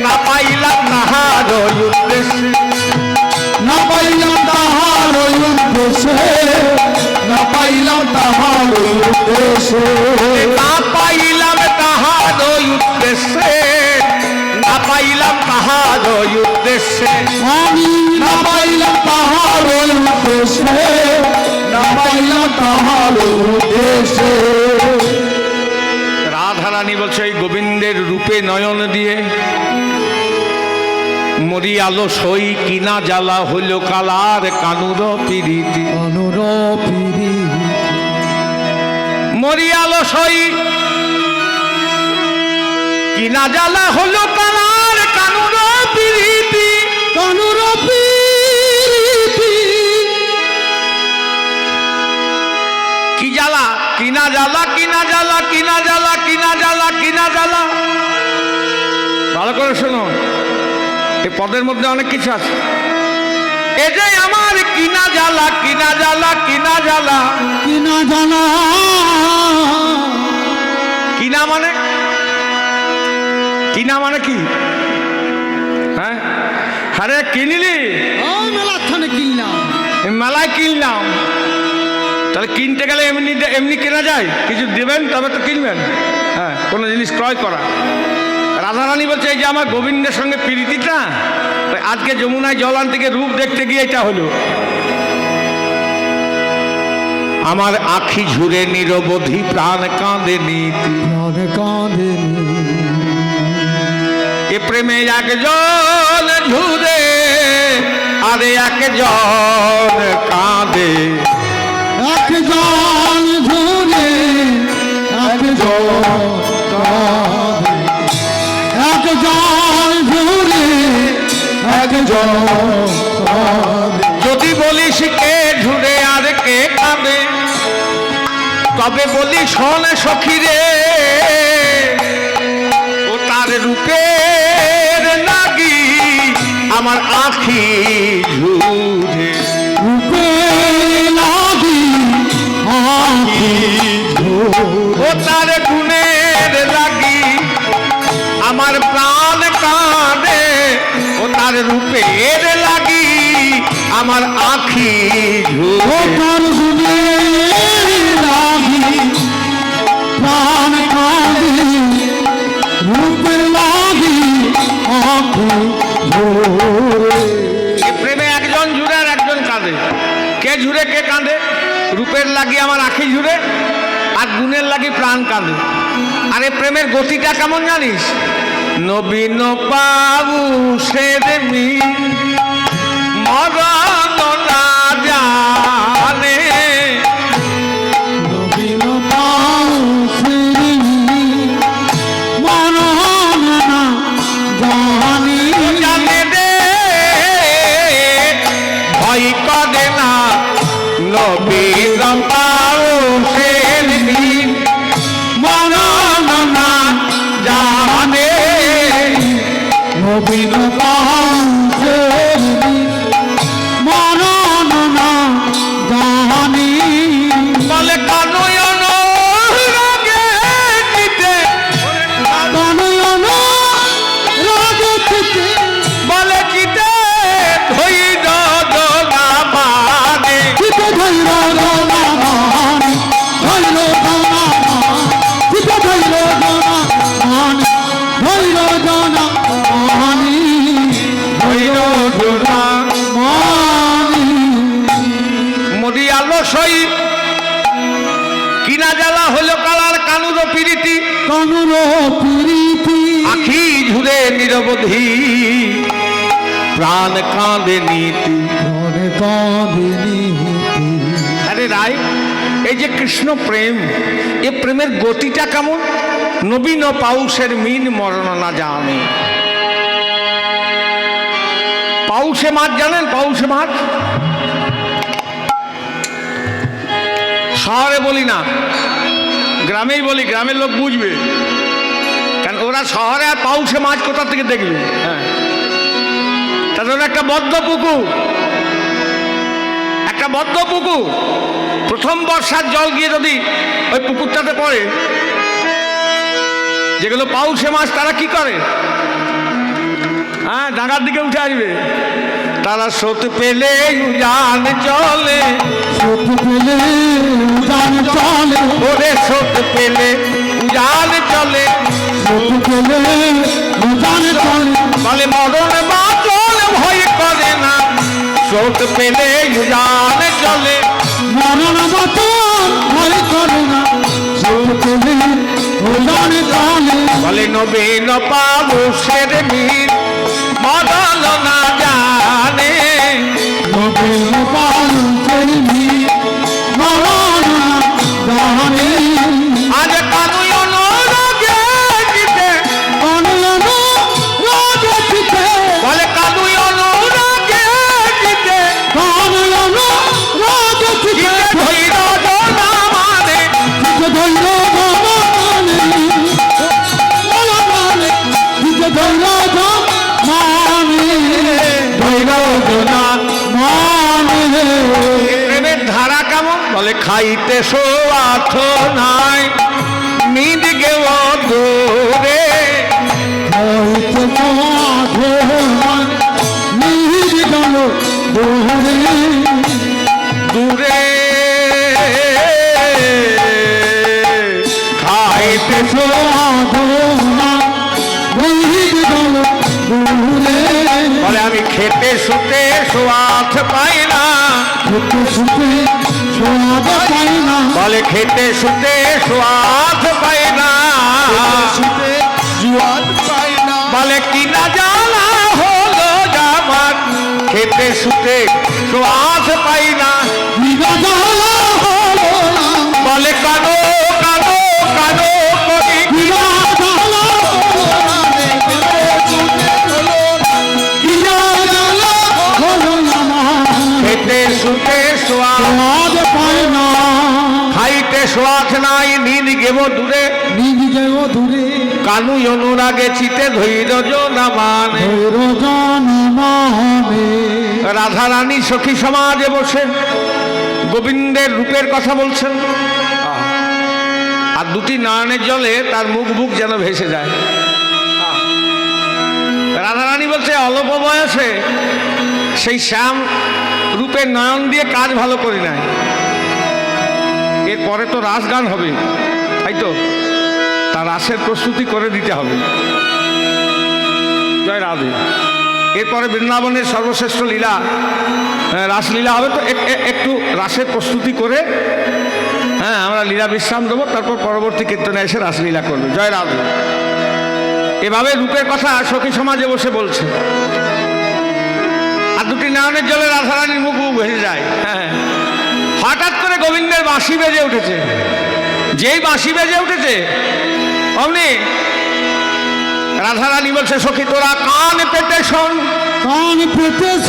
না পাইলাম তাহার ওই উদ্দেশ্যে। না পাইলাম তাহার ওই উদ্দেশ্যে, না পাইলাম তাহার ওই উদ্দেশ্যে। না পাইলাম তাহার ওই উদ্দেশ্যে, না পাইলাম তাহার ওই উদ্দেশ্যে। আমি না পাইলাম তাহার ওই উদ্দেশ্যে, না পাইলাম তাহার ওই উদ্দেশ্যে। রাধারানী বলছে এই গোবিন্দের রূপে নয়ন দিয়ে মরি আলো সই কিনা জ্বালা হইল কালার কানুর পিরিতি। অনুরপিরি মরি আলো সই কিনা জ্বালা হইল কালার কানুর পিরিতি। অনুরপিরি কি জ্বালা? কিনা জ্বালা, কিনা জ্বালা, কিনা জ্বালা, কিনা জ্বালা, কিনা জ্বালা। ভালো করে শোনো, এই পদের মধ্যে অনেক কিছু আছে। এ যে আমার কিনা জ্বালা, কিনা জ্বালা, কিনা জ্বালা। কিনা জানা কিনা মানে, কিনা মানে কি? হ্যাঁ, আরে কিনলি, ওই মেলাখানে কিনলাম। মেলায় কিনলাম। তাহলে কিনতে গেলে এমনি এমনি কেনা যায়? কিছু দেবেন তবে তো কিনবেন। হ্যাঁ, কোনো জিনিস ক্রয় করা। রাধারানী বলছে এই যে আমার গোবিন্দের সঙ্গে প্রীতিটা, আজকে যমুনায় জল আনতে গিয়ে রূপ দেখতে গিয়ে এটা হলো। আমার আখি ঝুরে নিরবধি প্রাণ কাঁদে নীতি। প্রাণ কাঁদেনি এ প্রেমে একজন ঝুরে আরে একজন কাঁদে। একজন ঝুরে একজন কাঁদে একজন ঝুরে একজন কাঁদে যদি বলিস কে ঝুরে আর কে কাঁদে তবে বলি শোন সখী রে ও তার রূপের লাগি আমার আখি ঝুরে। রূপে লাগি আখি ঝুরে ও তার গুণের লাগি আমার প্রাণ কাঁদে। ও তার রূপের লাগি আমার আখি ঝুরে। তার গুণে লাগি প্রাণ কাঁদে রূপের লাগি আখি ঝুরে এ প্রেমে একজন ঝুরে আর একজন কাঁদে। কে ঝুরে কে কাঁদে? রূপের লাগি আমার আখি ঝুরে আর গুণের লাগি প্রাণ কাঁদে। আরে প্রেমের গতিটা কেমন জানিস? নবীন বাবু সেরমি মরণ না জানে। নবীন পাউসেরি মরণ না জানি জানে রে ভয় করে না নবীন বাবু সেরমি মরণ না জানে। নবীন পাউসেরি মরণ না জানি বলে কানয়ন রাগে চিতে কানয়ন রাগতিতে বলে চিতে ধৈর্য জনা মানে। চিতে ধৈর্য জনা মানে ধৈর্য জনা চিতে ধৈর্য জনা মানে ধৈর্য জনা মানে ধৈর্য জনা মানে মরি আলো সই কিনা জ্বালা হলো কালার কানুর পিরিতি কানুর প্রীতি আখি ঝুরে নিরবধি প্রাণ কাঁদে নীতি। ধরে কাঁদিনি আরে রায় এই যে কৃষ্ণ প্রেম এ প্রেমের গতিটা কেমন? নবীন পাউসের মিন মরণ না জানে। পাউসে মাছ জানেন? পাউসে মাছ শহরে বলি না, গ্রামেই বলি, গ্রামের লোক বুঝবে। কারণ ওরা শহরে আর পাউসে মাছ কোথা থেকে দেখবে? হ্যাঁ, তাদের একটা বদ্ধ পুকুর, একটা বদ্ধ পুকুর। প্রথম বর্ষার জল গিয়ে যদি ওই পুকুরটাতে পড়ে, যেগুলো পাউসে মাছ তারা কি করে? হ্যাঁ, ডাঙার দিকে উঠে আসবে। তারা স্রোত পেলে উজান চলে, স্রোত পেলে উজান চলে ওরে স্রোত পেলে উজান চলে। স্রোত পেলে উজান চলে বলে মরণ বাঁচন ভয় করে না, স্রোত পেলে উজান চলে। মরণ বাতন ভয় করে না স্রোত পেলে উজান চলে বলে নবীন পাউসের মিন মরণ না জানে। নবীন পাউসের মিন মরণ না জানে আজ কানুয়ন রাগে চিতে কানয়ন রাগতিতে বলে কানুয়ন রাগে চিতে কানয়ন রাগতিতে চিতে ধৈর্য জনা মানে। চিতে ধৈর্য জমানে জমানে চিতে ধৈর্য জমানে ধৈর্য জনা মানে প্রেমের ধারা কেমন? বলে খাইতে সোয়াথ নাই নিদ গেও দূরে। হইতে সাধন নিজ গেল দূরে দূরে খাইতে সাধনা নিজ গেল দূরে বলে আমি খেতে শুতে সোয়াথ পাই না, সুখে সুখে সোয়াদ পাই না বলে খেতে শুতে সোয়াদ পাই না শুতে জুয়াদ পাই না বলে কিনা জানা হলো জামান খেতে শুতে সোয়াদ পাই না বিরাজালা হলো না বলে কানো কানো কানো করি বিরাজালা হলো না দেখে শুনে হলো না বিরাজালা হলো না খেতে শুতে সোয়াদ সোয়াদ পাই না খাইতে সোয়াদ নাই নীল গেব দূরে নিজেও দূরে কানু অনুরাগে চিতে ধৈর্য না মানে রোজন মহামে রাধা রানী সখী সমাজে বসে গোবিন্দের রূপের কথা বলছেন আর দুটি নয়নের জলে তার মুখ বুক যেন ভেসে যায় রাধা রানী বলছে অল্প বয়সে সেই শ্যাম রূপের নয়ন দিয়ে কাজ ভালো করি নাই এরপরে তো রাস গান হবে তাই তো তার রাসের প্রস্তুতি করে দিতে হবে জয় রাধে এরপরে বৃন্দাবনের সর্বশ্রেষ্ঠ লীলা রাসলীলা হবে তো একটু রাসের প্রস্তুতি করে হ্যাঁ আমরা লীলা বিশ্রাম দেবো তারপর পরবর্তী কীর্তনে এসে রাসলীলা করবে জয় রাধে এভাবে রূপের কথা সখী সমাজে বসে বলছে আর দুটি নয়নের জলে রাধারানীর মুখ মুখ ভেসে যায় হ্যাঁ হঠাৎ করে গোবিন্দের বাঁশি বেজে উঠেছে যেই বাঁশি বেজে উঠেছে অমনি রাধারানী বলছে সখী তোরা কান পেতে শোন কান পেতেছ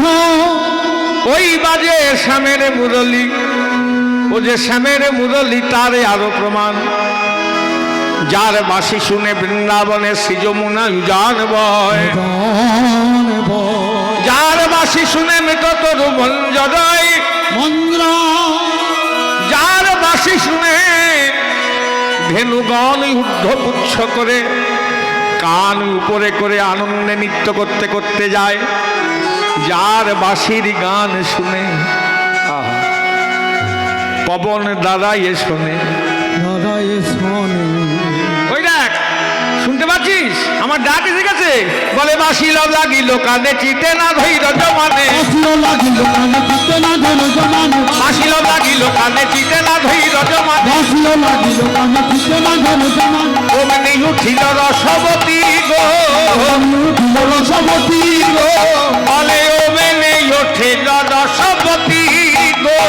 ওই বাজে শ্যামের মুরলী ও যে শ্যামের মুরলী তারে আরো প্রমাণ যার বাঁশি শুনে বৃন্দাবনে সৃজমুনা উজান বয় যার বাঁশি শুনে মৃত তরু মঞ্জয় মন্দ্র যার বাঁশি শুনে ধেনুগণ ঊর্ধ্বপুচ্ছ করে কান উপরে করে আনন্দে নৃত্য করতে করতে যায় যার বাঁশির গান শুনে আহা, পবন দাঁড়াইয়ে শোনে দাদায়ে শোনে ওই দেখ শুনতে পাচ্ছিস আমার ডাক এসে গেছে বলে বাঁশিল লাগিল কানে চিতে না ধৈর্য জমানে আসলো লাগিল কানে চিতে না ধৈর্য জমানে বাঁশিল লাগিল কানে চিতে না ধৈর্য জমানে আসলো লাগিল কানে চিতে না ধৈর্য জমানে ওমনি উঠিল রসবতী গো উঠিল রসবতী গো বলে ওমনি উঠিল রসবতী গো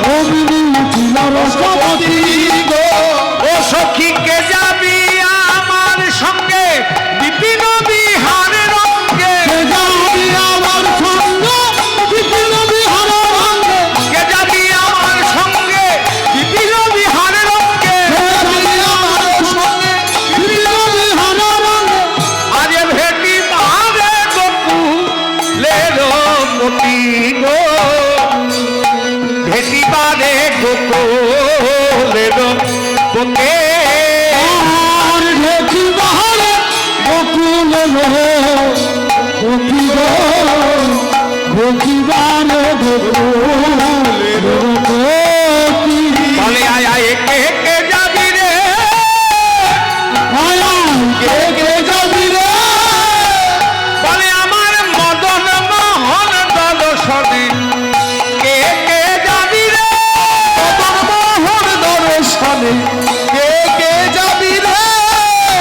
অমনি উঠিল রসবতী গো ও সখীকে যাবি আমার সঙ্গে বিপিন বিহার রঙ্গে কে যাবি আমার সঙ্গে বিপিন বিহার রঙ্গে কে যাবি আমার সঙ্গে বিপিন বিহার রঙ্গে কে যাবি আমার সঙ্গে বিপিন বিহার রঙ্গে আজ ভেটি পারে গোকুলের মতি গো ভেটি পারে গোকুলের পতে আর ঢেকি বাহারে বকুল লো বকি গো বকি বারে বকুল লো বকি বলে আয় আয় কে কে যাবি রে আয়া কে কে যাবি রে বলে আমার মদন মোহন দর্শনে কে কে যাবি রে মদন মোহন দর্শনে কে কে যাবি রে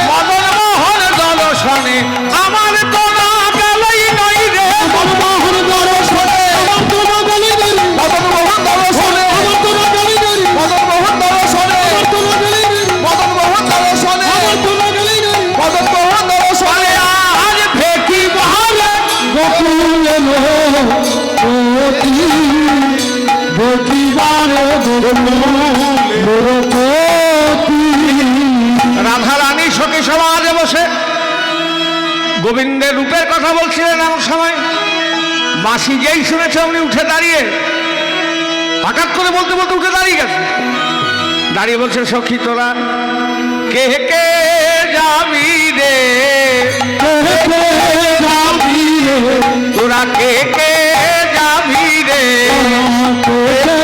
মদন মোহন দর্শনে আমার তো না গেলই নাই রে মদন মোহন দর্শনে আমার তো না গলি রে মদন মোহন দর্শনে আমার তো না গলি রে মদন মোহন দর্শনে আমার তো না গলি রে মদন মোহন দর্শনে আমার তো না গলি রে মদন মোহন দর্শনে বলে আজ ভেটি বাহারে গোকুল লো কোটি বকি বারে গোকুল কোটি রাধা রানী সখী সমাজে বসে গোবিন্দের রূপের কথা বলছিলেন এমন সময় বাঁশি যেই শুনেছে উনি উঠে দাঁড়িয়ে হঠাৎ করে বলতে বলতে উঠে দাঁড়িয়ে গেছে দাঁড়িয়ে বলছে সখী তোরা কে কে যাবি রে কে কে যাবি রে তোরা কে কে যাবি রে কে কে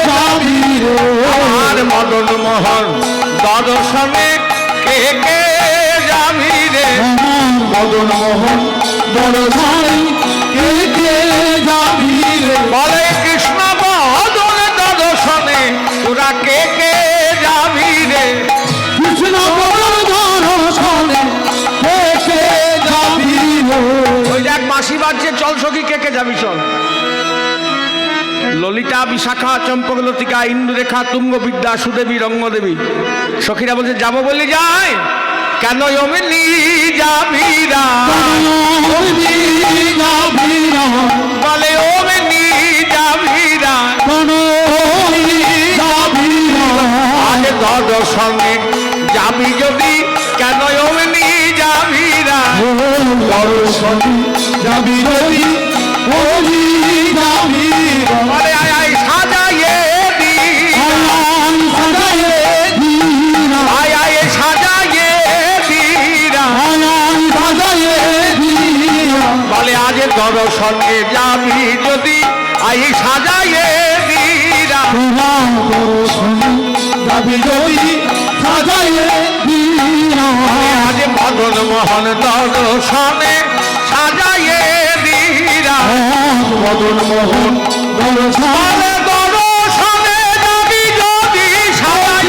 যাবি রে আমার মদন মোহন দর্শনে কে কে যাবি রে মদন মোহন দর্শনে কে কে যাবি রে বলে কৃষ্ণ বদন দর্শনে যাবি চল। ললিতা বিশাখা চম্পক লতিকা ইন্দুরেখা তুঙ্গ বিদ্যা সুদেবী রঙ্গদেবী সখীরা বলছে যাবো বললি যাই, কেন অমনি যাবি না? বলে অমনি যাবি না, আজ দর্শনে যাবি যদি, কেন অমনি যাবি না? যাবি যদি বলে আয় আয় সাজাইয়ে দি, আয় আয় সাজাইয়ে দিরা, বলে আজ দর্শনে যাবি যদি, আই সাজাইয়ে দিরা। যাবি যদি আজ মদন মোহন দর্শনে সাজাইয়ে দিরা। মদন মোহন বলে দর্শনে যাবি যদি সাজাই,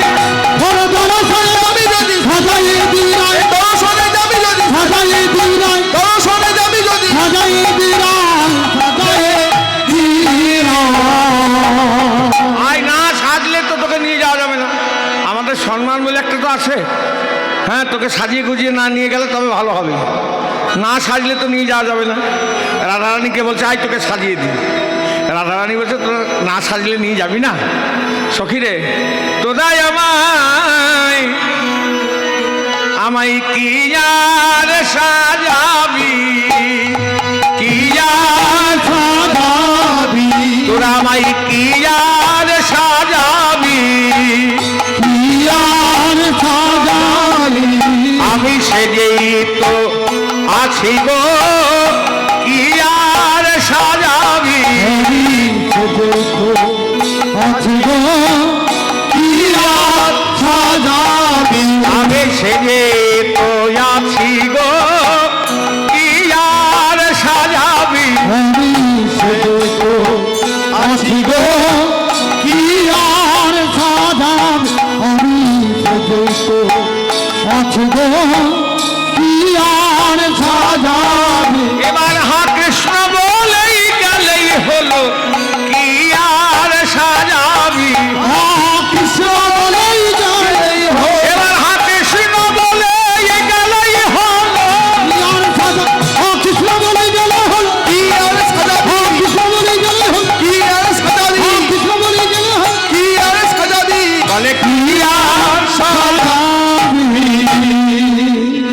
যাবি যদি সাজাইয়ে দিরাই, দর্শনে যাবি যদি সাজাইয়ে দিরাই, দর্শনে যাবি যদি সাজাইয়ে দিরাই, সাজাইয়ে আয় না সাজলে তো তোকে নিয়ে যাওয়া যাবে না। আমাদের সম্মান বলে একটা তো আছে, হ্যাঁ তোকে সাজিয়ে গুজিয়ে না নিয়ে গেলে তবে ভালো হবে, না সাজলে তো নিয়ে যাওয়া যাবে না। রাধারানীকে বলছে আয় তোকে সাজিয়ে দিই। রাধারানী বলছে তোর না সাজলে নিয়ে যাবি না। সখীরে তোদাই আমায়, আমায় কি আর সাজাবি, কি আর সাজাবি, তোরা আমায় কি আর সাজাবি, আর সাজাবি, আমি সেজেই তো আছি গো, কি আর সাজাবি। আছি গো কি আর সাজাবি, আমি সেজে তো আছি গো, কি আর সাজাবি। আমি সেজে তো আছি গো কি আর সাজাবি, আমি সেজে তো আছি গো কি আর সাজাবি। এবার হা কৃষ্ণ বলেই গেলেই হলো, কি আর সাজাবি। কৃষ্ণ বলেই গেলেই হলো, এবার হা কৃষ্ণ বলেই গেলেই হলো, আর সাজা, কৃষ্ণ বলেই গেলে হলো, কি আর সাজাবি, কৃষ্ণ বলেই গেলে হলো, কি আর সাজাবি, কৃষ্ণ বলেই গেলে হলো, কি আর সাজাবি, বলে কি আর সাজাবি।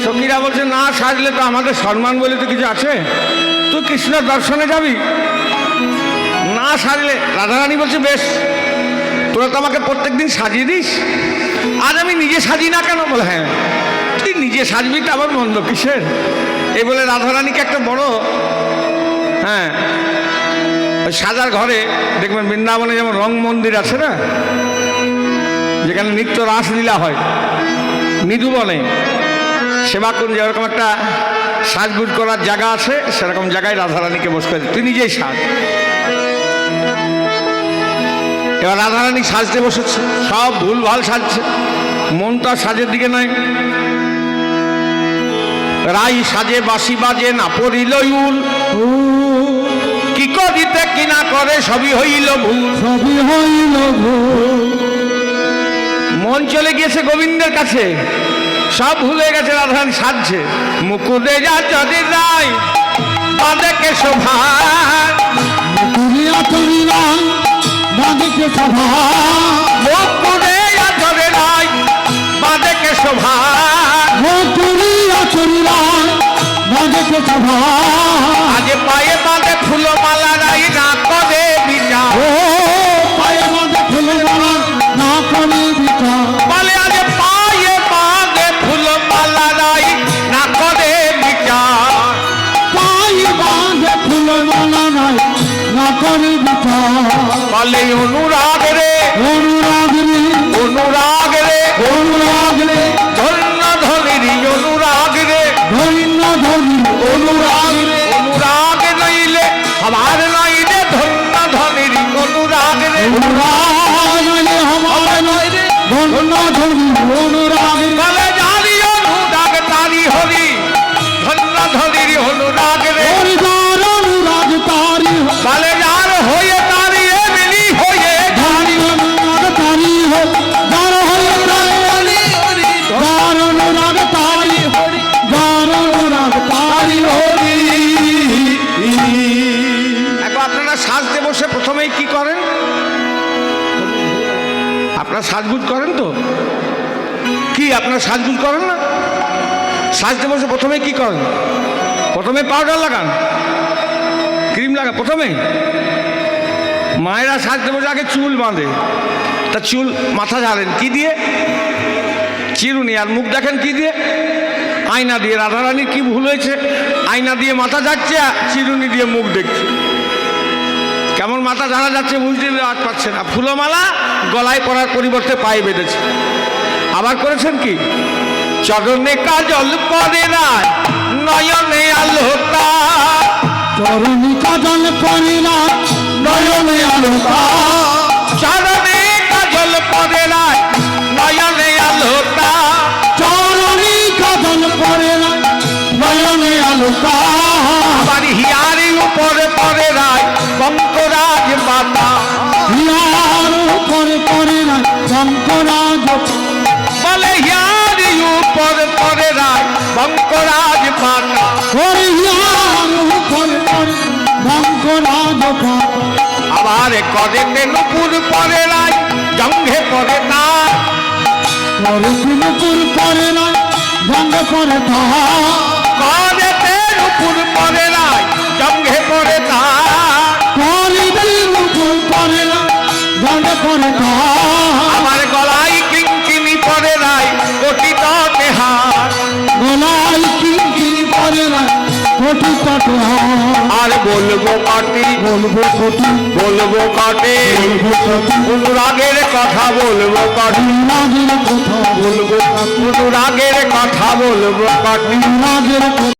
সখীরা বলছে না সাজলে তো আমাদের সম্মান বলে তো কিছু আছে, তুই কৃষ্ণ দর্শনে যাবি, না সাজলে। রাধারানী বলছে বেশ, তোরা তো আমাকে প্রত্যেকদিন সাজিয়ে দিস, আজ আমি নিজে সাজি না কেন? বলে হ্যাঁ তুই নিজে সাজবি তো আবার মন্দ কিসের। এই বলে রাধারানীকে একটা বড়, হ্যাঁ ওই সাজার ঘরে দেখবেন বৃন্দাবনে যেমন রং মন্দির আছে না, যেখানে নিত্য রাসলীলা হয়, নিধুবনে সেবাকুঞ্জ এরকম একটা সাজগুজ করার জায়গা আছে, সেরকম জায়গায় রাধারানীকে বসে করে তুই নিজেই সাজ। এবার রাধারানী সাজতে বসেছে, সব ভুল ভাল সাজছে, মন তো আর সাজের দিকে নয়। রাই সাজে বাঁশি বাজে না পড়িল উল, কি করিতে কি না করে সবই হইল ভুল। সবই হইল ভুল, মন চলে গিয়েছে গোবিন্দের কাছে, সব ভুলে গেছে। রাধারানী সাজছে, মুকুদে যা যদি রায় বাঁধে শোভা, তুলিয়া তুলিয়া বাঁধিকে সভা, মুকুদে যা যদি রায় বাঁধে শোভা, তুলিয়া তুলিয়া বাঁধিকে সভা, আজ পায়ে বাঁধে ফুলমালা রাই না করে বিচার। ও পায়ে বাঁধে ফুলমালা না করে বিচার, বলে আজ পায়ে বাঁধে ফুলমালা রাই না করে বিচার। পায়ে বাঁধে ফুলমালা নাই না করে বিচার, বলে অনুরাগ রে, অনুরাগ রে, অনুরাগ রে, অনুরাগ রে, ধন্য ধনিরি অনুরাগ রে, ধন্য ধনী অনুরাগ রে, অনুরাগ নইলে আমার নইলে ধন্য ধনিরি অনুরাগ রে। অনুরাগ রে আমার নয় রে, ধন্য ধনী অনুরাগ রে, বলে জানি অনুরাগ তারি হরি, ধন্য ধনিরি অনুরাগ রে। হরিদার অনুরাগ তারি আপনারা সাজগুজ করেন তো? কি আপনারা সাজগুজ করেন না? সাজতে বসে প্রথমে কি করেন? প্রথমে পাউডার লাগান, ক্রিম লাগান প্রথমে। মায়েরা সাজতে বসে আগে চুল বাঁধে, তা চুল মাথা ঝাড়েন কি দিয়ে? চিরুনি। আর মুখ দেখেন কি দিয়ে? আয়না দিয়ে। রাধারানীর কি ভুল হয়েছে? আয়না দিয়ে মাথা ঝাড়ছে, চিরুনি দিয়ে মুখ দেখছে। কেমন মাথা ঝাড়া যাচ্ছে বুঝতে পারছে না। ফুলমালা গলায় পরার পরিবর্তে পায়ে বেঁধেছে। আবার করেছেন কি? চরণে কাজল পরে না, নয়নে আলোকা। চরণে কাজল পরে না, নয়নে আলোকা। চরণে কাজল পরে না, নয়নে আলোকা। চরণে কাজল পরে না, নয়নে আলোকা। আবার হিয়ারি উপরে পরে রায় বঙ্করাজ পাতা। হিয়ার উপরে পরে না, শঙ্করাজ। বলে হিয়ারি উপরে পরে রায় বঙ্করাজ পাতা। ওরে হিয়ার উপরে পরে শঙ্করাজ পাতা। আবার করেতে নুপুর পরে রায় জঙ্ঘে পরে না। পরে নুপুর পরে না, জঙ্ঘে পরে তা। করেতে নুপুর পরে রায় জঙ্ঘে পরে না। পরে নুপুর পরে না, জঙ্ঘে পরে তা। আমার গলায় কিঙ্কিনি পরে রায় গঠিত দেহার। গলায় কিঙ্কিনি পরে না, কোটি তটে আর বলবো কাটি, বলবো কোটি, বলবো কাটে বলবো কোটি। অনুরাগের কথা বলবো কাটি, রাগের কথা বলবো, অনুরাগের কথা বলবো কাটি। রাগের কথা